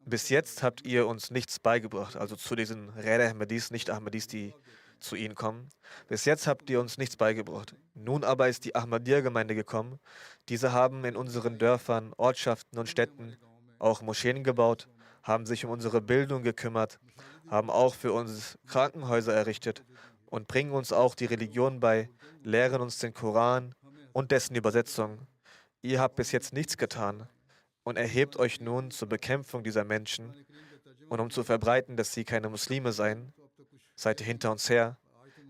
bis jetzt habt ihr uns nichts beigebracht, also zu diesen Räder Ahmadis, nicht Ahmadis, die zu ihnen kommen. Bis jetzt habt ihr uns nichts beigebracht. Nun aber ist die Ahmadiyya-Gemeinde gekommen. Diese haben in unseren Dörfern, Ortschaften und Städten auch Moscheen gebaut, haben sich um unsere Bildung gekümmert, haben auch für uns Krankenhäuser errichtet und bringen uns auch die Religion bei, lehren uns den Koran und dessen Übersetzung. Ihr habt bis jetzt nichts getan und erhebt euch nun zur Bekämpfung dieser Menschen und um zu verbreiten, dass sie keine Muslime seien, seid ihr hinter uns her.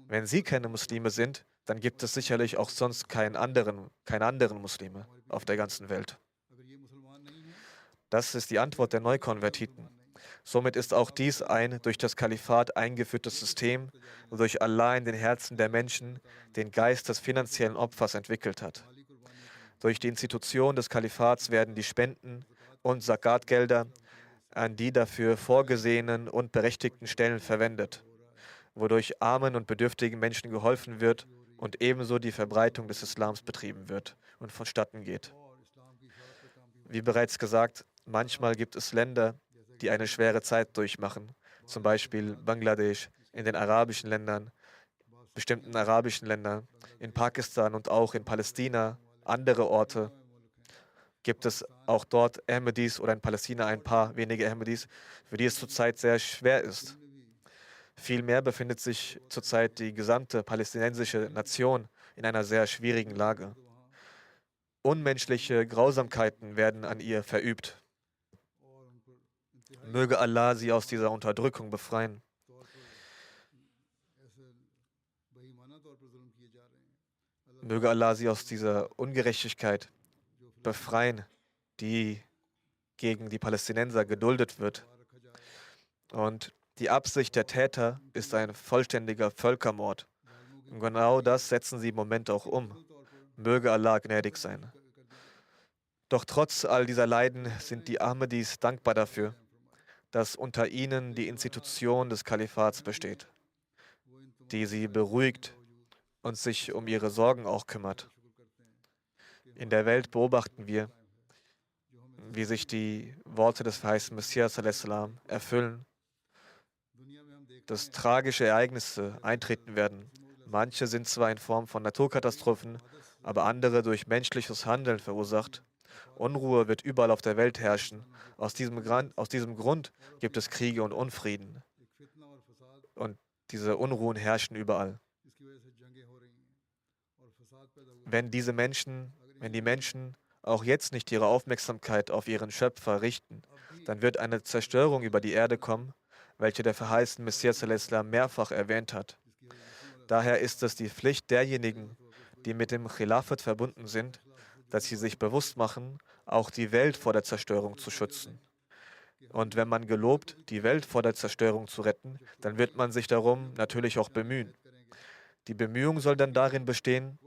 Wenn sie keine Muslime sind, dann gibt es sicherlich auch sonst keine anderen Muslime auf der ganzen Welt. Das ist die Antwort der Neukonvertiten. Somit ist auch dies ein durch das Kalifat eingeführtes System, wodurch Allah in den Herzen der Menschen den Geist des finanziellen Opfers entwickelt hat. Durch die Institution des Kalifats werden die Spenden und Zakatgelder an die dafür vorgesehenen und berechtigten Stellen verwendet, wodurch armen und bedürftigen Menschen geholfen wird und ebenso die Verbreitung des Islams betrieben wird und vonstatten geht. Wie bereits gesagt, manchmal gibt es Länder, die eine schwere Zeit durchmachen, zum Beispiel Bangladesch, in den arabischen Ländern, bestimmten arabischen Ländern, in Pakistan und auch in Palästina, andere Orte. Gibt es auch dort Ahmadis oder in Palästina ein paar wenige Ahmadis, für die es zurzeit sehr schwer ist. Vielmehr befindet sich zurzeit die gesamte palästinensische Nation in einer sehr schwierigen Lage. Unmenschliche Grausamkeiten werden an ihr verübt. Möge Allah sie aus dieser Unterdrückung befreien. Möge Allah sie aus dieser Ungerechtigkeit befreien, die gegen die Palästinenser geduldet wird. Und die Absicht der Täter ist ein vollständiger Völkermord. Und genau das setzen sie im Moment auch um. Möge Allah gnädig sein. Doch trotz all dieser Leiden sind die Ahmadis dankbar dafür, dass unter ihnen die Institution des Kalifats besteht, die sie beruhigt und sich um ihre Sorgen auch kümmert. In der Welt beobachten wir, wie sich die Worte des verheißenen Messias salam erfüllen, dass tragische Ereignisse eintreten werden. Manche sind zwar in Form von Naturkatastrophen, aber andere durch menschliches Handeln verursacht. Unruhe wird überall auf der Welt herrschen. Aus diesem Grund gibt es Kriege und Unfrieden. Und diese Unruhen herrschen überall. Wenn die Menschen auch jetzt nicht ihre Aufmerksamkeit auf ihren Schöpfer richten, dann wird eine Zerstörung über die Erde kommen, welche der verheißene Messias al-Islam mehrfach erwähnt hat. Daher ist es die Pflicht derjenigen, die mit dem Khilafat verbunden sind, dass sie sich bewusst machen, auch die Welt vor der Zerstörung zu schützen. Und wenn man gelobt, die Welt vor der Zerstörung zu retten, dann wird man sich darum natürlich auch bemühen. Die Bemühung soll dann darin bestehen,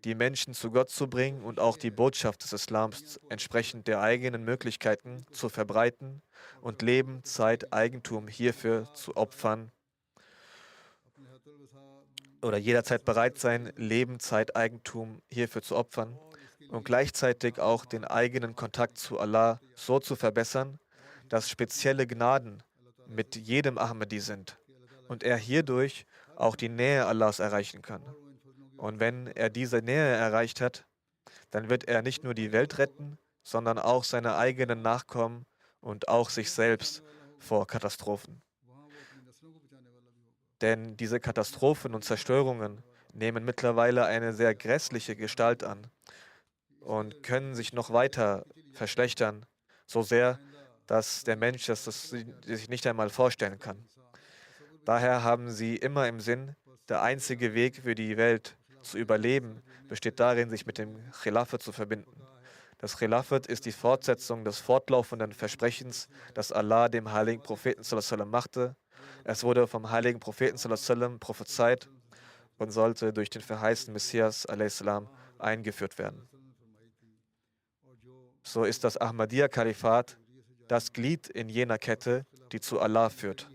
die Menschen zu Gott zu bringen und auch die Botschaft des Islams entsprechend der eigenen Möglichkeiten zu verbreiten und Leben, Zeit, Eigentum hierfür zu opfern oder jederzeit bereit sein, Leben, Zeit, Eigentum hierfür zu opfern und gleichzeitig auch den eigenen Kontakt zu Allah so zu verbessern, dass spezielle Gnaden mit jedem Ahmadi sind und er hierdurch auch die Nähe Allahs erreichen kann. Und wenn er diese Nähe erreicht hat, dann wird er nicht nur die Welt retten, sondern auch seine eigenen Nachkommen und auch sich selbst vor Katastrophen. Denn diese Katastrophen und Zerstörungen nehmen mittlerweile eine sehr grässliche Gestalt an und können sich noch weiter verschlechtern, so sehr, dass der Mensch das sich nicht einmal vorstellen kann. Daher haben sie immer im Sinn, der einzige Weg für die Welt zu überleben besteht darin, sich mit dem Khilafat zu verbinden. Das Khilafat ist die Fortsetzung des fortlaufenden Versprechens, das Allah dem heiligen Propheten sallallahu alaihi wasallam machte. Es wurde vom heiligen Propheten sallallahu alaihi wasallam prophezeit und sollte durch den verheißenen Messias a.s. eingeführt werden. So ist das Ahmadiyya-Kalifat das Glied in jener Kette, die zu Allah führt,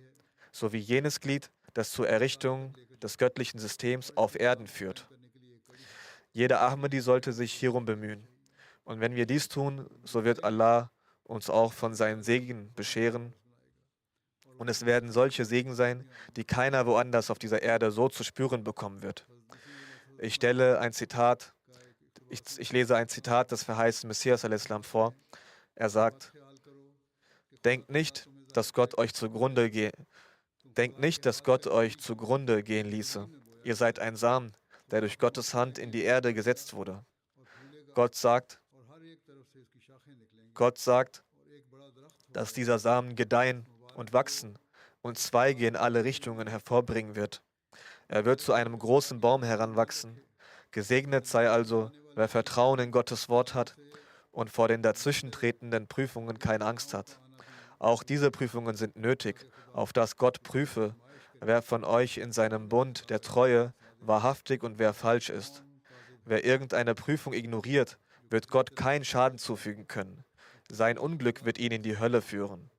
sowie jenes Glied, das zur Errichtung des göttlichen Systems auf Erden führt. Jeder Ahmadi sollte sich hierum bemühen. Und wenn wir dies tun, so wird Allah uns auch von seinen Segen bescheren. Und es werden solche Segen sein, die keiner woanders auf dieser Erde so zu spüren bekommen wird. Ich lese ein Zitat des verheißenen Messias a.s. vor. Er sagt: Denkt nicht, dass Gott euch zugrunde gehen ließe. Ihr seid ein Samen, der durch Gottes Hand in die Erde gesetzt wurde. Gott sagt, dass dieser Samen gedeihen und wachsen und Zweige in alle Richtungen hervorbringen wird. Er wird zu einem großen Baum heranwachsen. Gesegnet sei also, wer Vertrauen in Gottes Wort hat und vor den dazwischentretenden Prüfungen keine Angst hat. Auch diese Prüfungen sind nötig, auf dass Gott prüfe, wer von euch in seinem Bund der Treue wahrhaftig und wer falsch ist. Wer irgendeine Prüfung ignoriert, wird Gott keinen Schaden zufügen können. Sein Unglück wird ihn in die Hölle führen.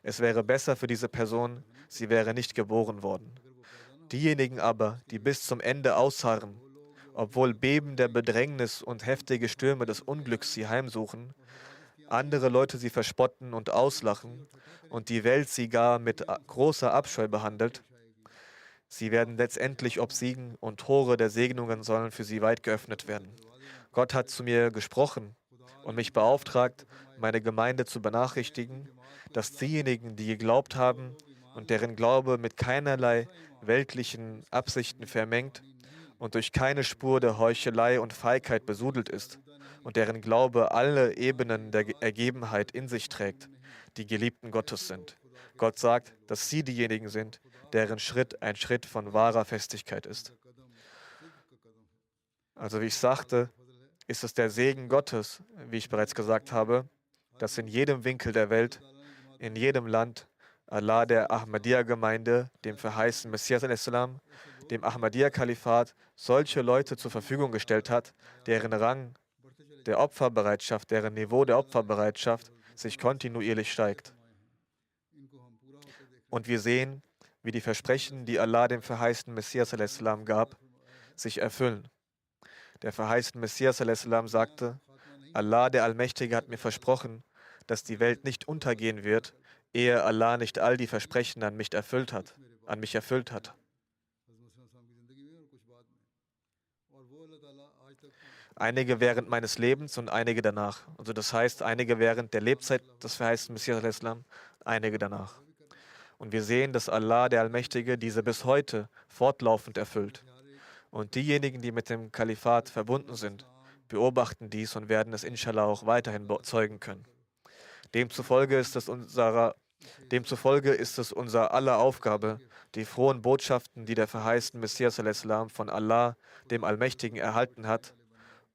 Es wäre besser für diese Person, sie wäre nicht geboren worden. Diejenigen aber, die bis zum Ende ausharren, obwohl Beben der Bedrängnis und heftige Stürme des Unglücks sie heimsuchen, andere Leute sie verspotten und auslachen und die Welt sie gar mit großer Abscheu behandelt, sie werden letztendlich obsiegen und Tore der Segnungen sollen für sie weit geöffnet werden. Gott hat zu mir gesprochen und mich beauftragt, meine Gemeinde zu benachrichtigen, dass diejenigen, die geglaubt haben und deren Glaube mit keinerlei weltlichen Absichten vermengt und durch keine Spur der Heuchelei und Feigheit besudelt ist und deren Glaube alle Ebenen der Ergebenheit in sich trägt, die Geliebten Gottes sind. Gott sagt, dass sie diejenigen sind, deren Schritt ein Schritt von wahrer Festigkeit ist. Also wie ich sagte, ist es der Segen Gottes, wie ich bereits gesagt habe, dass in jedem Winkel der Welt, in jedem Land, Allah der Ahmadiyya-Gemeinde, dem verheißenen Messias al-Islam, dem Ahmadiyya-Kalifat, solche Leute zur Verfügung gestellt hat, deren Rang der Opferbereitschaft, deren Niveau der Opferbereitschaft sich kontinuierlich steigt. Und wir sehen, wie die Versprechen, die Allah dem verheißenen Messias al-Islam gab, sich erfüllen. Der verheißene Messias al-Islam sagte, Allah der Allmächtige hat mir versprochen, dass die Welt nicht untergehen wird, ehe Allah nicht all die Versprechen an mich erfüllt hat. Einige während meines Lebens und einige danach. Also das heißt, einige während der Lebzeit des verheißenen Messias al-Islam, einige danach. Und wir sehen, dass Allah, der Allmächtige, diese bis heute fortlaufend erfüllt. Und diejenigen, die mit dem Kalifat verbunden sind, beobachten dies und werden es inshallah auch weiterhin bezeugen können. Demzufolge ist es unser aller Aufgabe, die frohen Botschaften, die der verheißene Messias al-Islam von Allah, dem Allmächtigen, erhalten hat,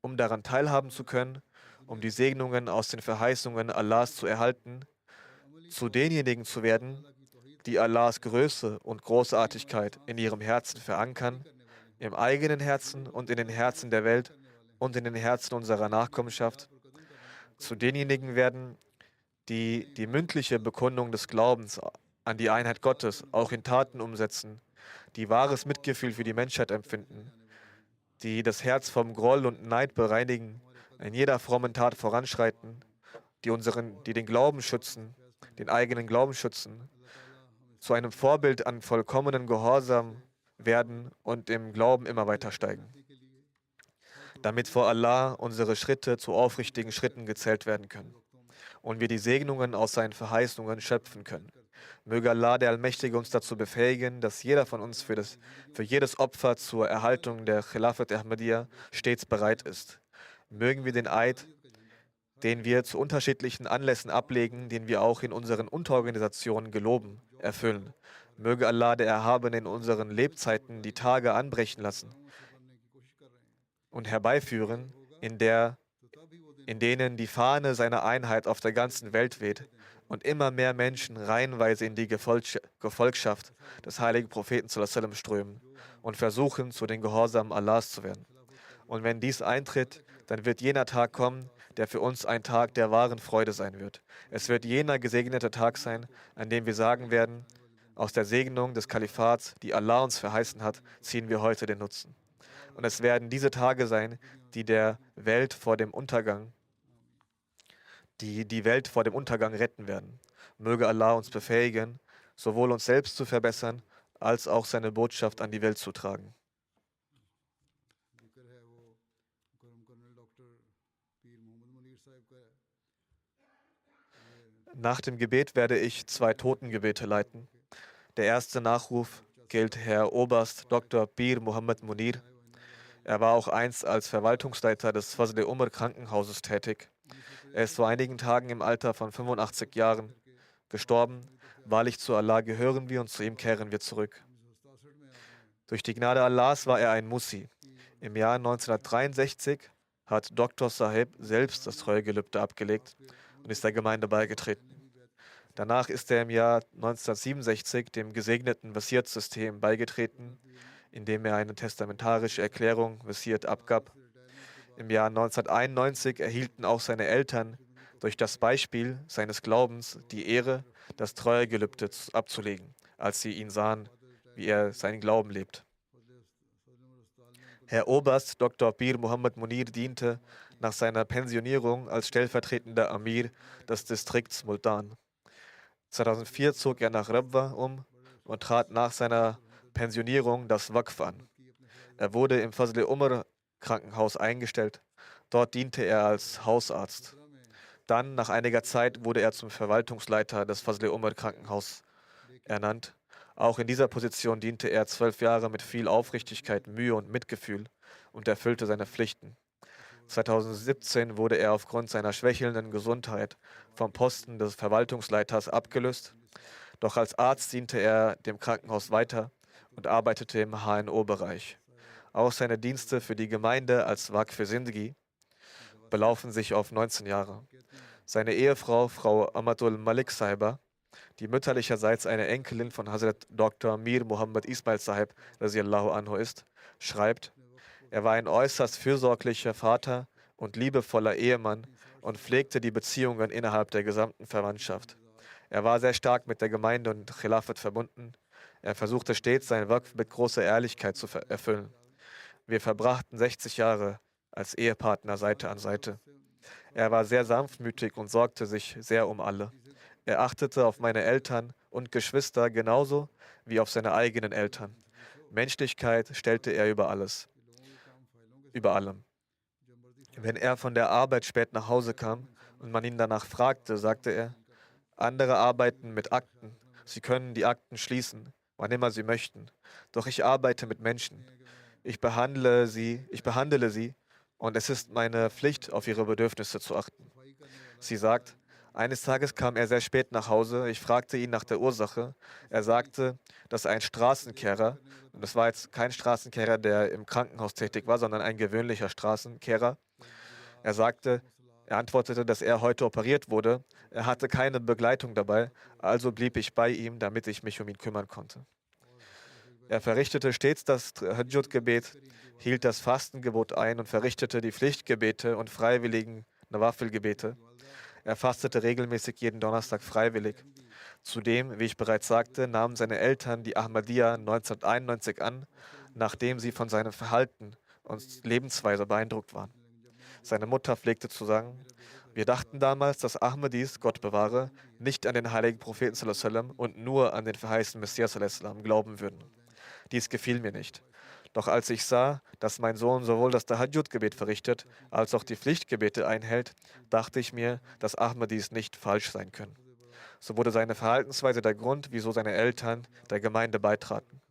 um daran teilhaben zu können, um die Segnungen aus den Verheißungen Allahs zu erhalten, zu denjenigen zu werden, die Allahs Größe und Großartigkeit in ihrem Herzen verankern, im eigenen Herzen und in den Herzen der Welt und in den Herzen unserer Nachkommenschaft, zu denjenigen werden, die die mündliche Bekundung des Glaubens an die Einheit Gottes auch in Taten umsetzen, die wahres Mitgefühl für die Menschheit empfinden, die das Herz vom Groll und Neid bereinigen, in jeder frommen Tat voranschreiten, die den Glauben schützen, den eigenen Glauben schützen, zu einem Vorbild an vollkommenen Gehorsam werden und im Glauben immer weiter steigen, damit vor Allah unsere Schritte zu aufrichtigen Schritten gezählt werden können und wir die Segnungen aus seinen Verheißungen schöpfen können. Möge Allah, der Allmächtige, uns dazu befähigen, dass jeder von uns für jedes Opfer zur Erhaltung der Khilafat Ahmadiyya stets bereit ist. Mögen wir den Eid, den wir zu unterschiedlichen Anlässen ablegen, den wir auch in unseren Unterorganisationen geloben, erfüllen. Möge Allah, der Erhabene, in unseren Lebzeiten die Tage anbrechen lassen und herbeiführen, in denen die Fahne seiner Einheit auf der ganzen Welt weht und immer mehr Menschen reihenweise in die Gefolgschaft des heiligen Propheten sallallahu alaihi wasallam strömen und versuchen, zu den Gehorsamen Allahs zu werden. Und wenn dies eintritt, dann wird jener Tag kommen, der für uns ein Tag der wahren Freude sein wird. Es wird jener gesegnete Tag sein, an dem wir sagen werden, aus der Segnung des Kalifats, die Allah uns verheißen hat, ziehen wir heute den Nutzen. Und es werden diese Tage sein, die die Welt vor dem Untergang retten werden. Möge Allah uns befähigen, sowohl uns selbst zu verbessern, als auch seine Botschaft an die Welt zu tragen. Nach dem Gebet werde ich 2 Totengebete leiten. Der erste Nachruf gilt Herr Oberst Dr. Pir Muhammad Munir. Er war auch einst als Verwaltungsleiter des Fazl-e Umar Krankenhauses tätig. Er ist vor einigen Tagen im Alter von 85 Jahren gestorben. Wahrlich zu Allah gehören wir und zu ihm kehren wir zurück. Durch die Gnade Allahs war er ein Musi. Im Jahr 1963 hat Dr. Sahib selbst das Treuegelübde abgelegt und ist der Gemeinde beigetreten. Danach ist er im Jahr 1967 dem gesegneten Wasiat-System beigetreten, indem er eine testamentarische Erklärung Wasiat abgab. Im Jahr 1991 erhielten auch seine Eltern durch das Beispiel seines Glaubens die Ehre, das Treuegelübde abzulegen, als sie ihn sahen, wie er seinen Glauben lebt. Herr Oberst Dr. Pir Muhammad Munir diente nach seiner Pensionierung als stellvertretender Amir des Distrikts Multan. 2004 zog er nach Rabwa um und trat nach seiner Pensionierung das Waqf an. Er wurde im Fazl-e Umar Krankenhaus eingestellt. Dort diente er als Hausarzt. Dann, nach einiger Zeit, wurde er zum Verwaltungsleiter des Fazl-e Umar Krankenhaus ernannt. Auch in dieser Position diente er 12 Jahre mit viel Aufrichtigkeit, Mühe und Mitgefühl und erfüllte seine Pflichten. 2017 wurde er aufgrund seiner schwächelnden Gesundheit vom Posten des Verwaltungsleiters abgelöst. Doch als Arzt diente er dem Krankenhaus weiter und arbeitete im HNO-Bereich. Auch seine Dienste für die Gemeinde als Waqf Sindhi belaufen sich auf 19 Jahre. Seine Ehefrau, Frau Amatul Malik Sahiba, die mütterlicherseits eine Enkelin von Hazrat Dr. Mir Muhammad Ismail Sahib radiallahu anhu ist, schreibt: Er war ein äußerst fürsorglicher Vater und liebevoller Ehemann und pflegte die Beziehungen innerhalb der gesamten Verwandtschaft. Er war sehr stark mit der Gemeinde und Khilafat verbunden. Er versuchte stets, sein Waqf mit großer Ehrlichkeit zu erfüllen. Wir verbrachten 60 Jahre als Ehepartner Seite an Seite. Er war sehr sanftmütig und sorgte sich sehr um alle. Er achtete auf meine Eltern und Geschwister genauso wie auf seine eigenen Eltern. Menschlichkeit stellte er über alles, über allem. Wenn er von der Arbeit spät nach Hause kam und man ihn danach fragte, sagte er: Andere arbeiten mit Akten. Sie können die Akten schließen, wann immer sie möchten. Doch ich arbeite mit Menschen. Ich behandle sie und es ist meine Pflicht, auf ihre Bedürfnisse zu achten. Sie sagt: Eines Tages kam er sehr spät nach Hause. Ich fragte ihn nach der Ursache. Er sagte, dass ein Straßenkehrer, und das war jetzt kein Straßenkehrer, der im Krankenhaus tätig war, sondern ein gewöhnlicher Straßenkehrer. Er antwortete, dass er heute operiert wurde. Er hatte keine Begleitung dabei, also blieb ich bei ihm, damit ich mich um ihn kümmern konnte. Er verrichtete stets das Tahajjud-Gebet, hielt das Fastengebot ein und verrichtete die Pflichtgebete und freiwilligen Nawafil-Gebete. Er fastete regelmäßig jeden Donnerstag freiwillig. Zudem, wie ich bereits sagte, nahmen seine Eltern die Ahmadiyya 1991 an, nachdem sie von seinem Verhalten und Lebensweise beeindruckt waren. Seine Mutter pflegte zu sagen: Wir dachten damals, dass Ahmadis, Gott bewahre, nicht an den heiligen Propheten sallallahu alaihi wasallam und nur an den verheißenen Messias sallallahu alaihi wasallam glauben würden. Dies gefiel mir nicht. Doch als ich sah, dass mein Sohn sowohl das Tahajjud-Gebet verrichtet, als auch die Pflichtgebete einhält, dachte ich mir, dass Ahmadis nicht falsch sein können. So wurde seine Verhaltensweise der Grund, wieso seine Eltern der Gemeinde beitraten.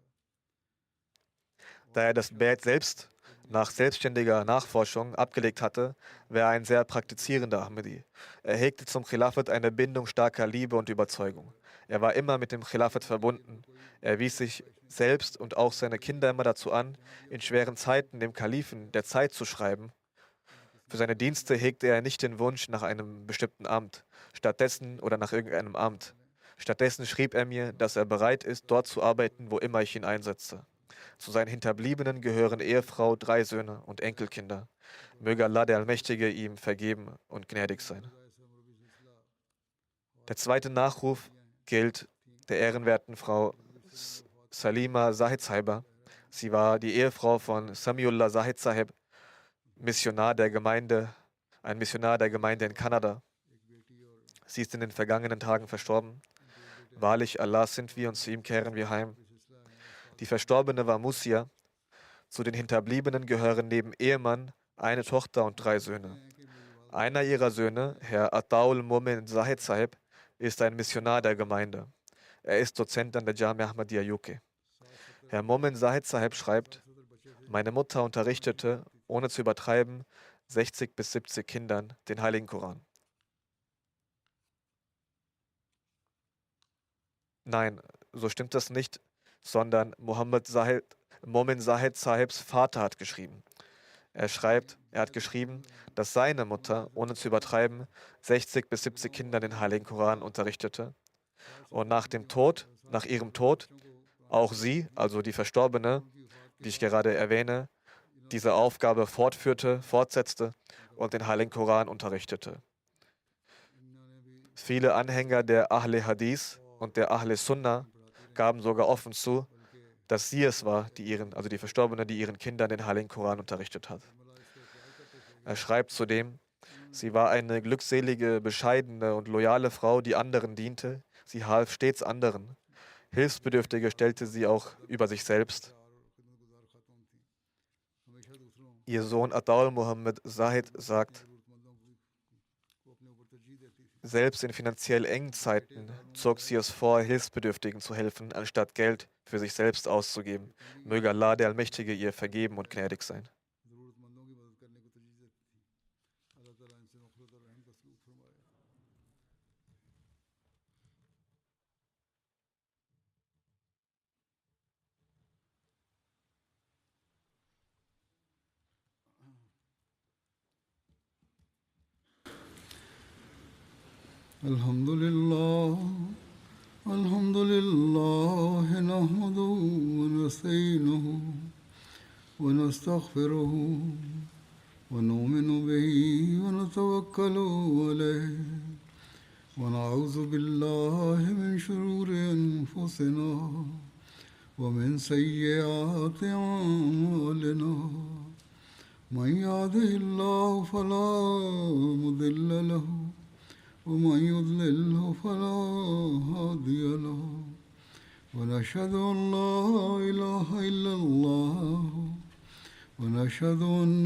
Da er das Bad selbst nach selbstständiger Nachforschung abgelegt hatte, war er ein sehr praktizierender Ahmadi. Er hegte zum Khilafat eine Bindung starker Liebe und Überzeugung. Er war immer mit dem Khilafat verbunden. Er wies sich selbst und auch seine Kinder immer dazu an, in schweren Zeiten dem Kalifen der Zeit zu schreiben. Für seine Dienste hegte er nicht den Wunsch nach einem bestimmten Amt, nach irgendeinem Amt. Stattdessen schrieb er mir, dass er bereit ist, dort zu arbeiten, wo immer ich ihn einsetze. Zu seinen Hinterbliebenen gehören Ehefrau, 3 Söhne und Enkelkinder. Möge Allah der Allmächtige ihm vergeben und gnädig sein. Der zweite Nachruf gilt der ehrenwerten Frau Salima Zahid Sahiba. Sie war die Ehefrau von Samiullah Zahid Sahib, ein Missionar der Gemeinde in Kanada. Sie ist in den vergangenen Tagen verstorben. Wahrlich, Allah sind wir und zu ihm kehren wir heim. Die Verstorbene war Musia. Zu den Hinterbliebenen gehören neben Ehemann eine Tochter und 3 Söhne. Einer ihrer Söhne, Herr Ataul Momin Zahid Sahib, ist ein Missionar der Gemeinde. Er ist Dozent an der Jamia Ahmadiyya UK. Herr Momin Zahid Sahib schreibt: Meine Mutter unterrichtete, ohne zu übertreiben, 60 bis 70 Kindern den Heiligen Koran. Nein, so stimmt das nicht, sondern Momin Zahid Sahibs Vater hat geschrieben. Er hat geschrieben, dass seine Mutter, ohne zu übertreiben, 60 bis 70 Kindern den Heiligen Koran unterrichtete. Und nach ihrem Tod, auch sie, also die Verstorbene, die ich gerade erwähne, diese Aufgabe fortsetzte und den Heiligen Koran unterrichtete. Viele Anhänger der Ahle Hadith und der Ahle Sunnah gaben sogar offen zu, dass sie es war, die Verstorbene, die ihren Kindern den Heiligen Koran unterrichtet hat. Er schreibt zudem, sie war eine glückselige, bescheidene und loyale Frau, die anderen diente. Sie half stets anderen. Hilfsbedürftige stellte sie auch über sich selbst. Ihr Sohn Ataul Muhammad Zahid sagt, selbst in finanziell engen Zeiten zog sie es vor, Hilfsbedürftigen zu helfen, anstatt Geld für sich selbst auszugeben. Möge Allah, der Allmächtige, ihr vergeben und gnädig sein. الحمد لله الحمد لله نحمده ونستعينه ونستغفره ونؤمن به ونتوكل عليه ونعوذ بالله من شرور أنفسنا ومن سيئات أعمالنا من يهده الله فلا مضل له ومن يضلله فلا هادي له ونشهد أن لا إله إلا الله ونشهد أن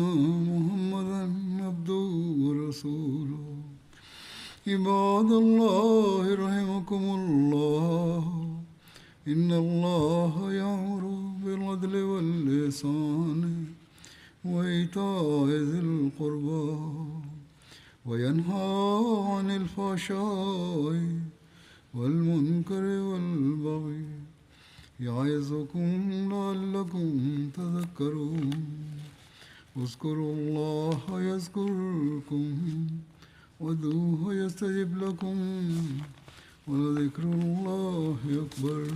محمدا عبده ورسوله عباد الله رحمكم الله إن الله يأمر بالعدل والإحسان وإيتاء ذي القربى وينهى عن الفحشاء والمنكر والبغي يعظكم لعلكم تذكرون اذكروا الله يذكركم وادعوه يستجب لكم ولذكر الله أكبر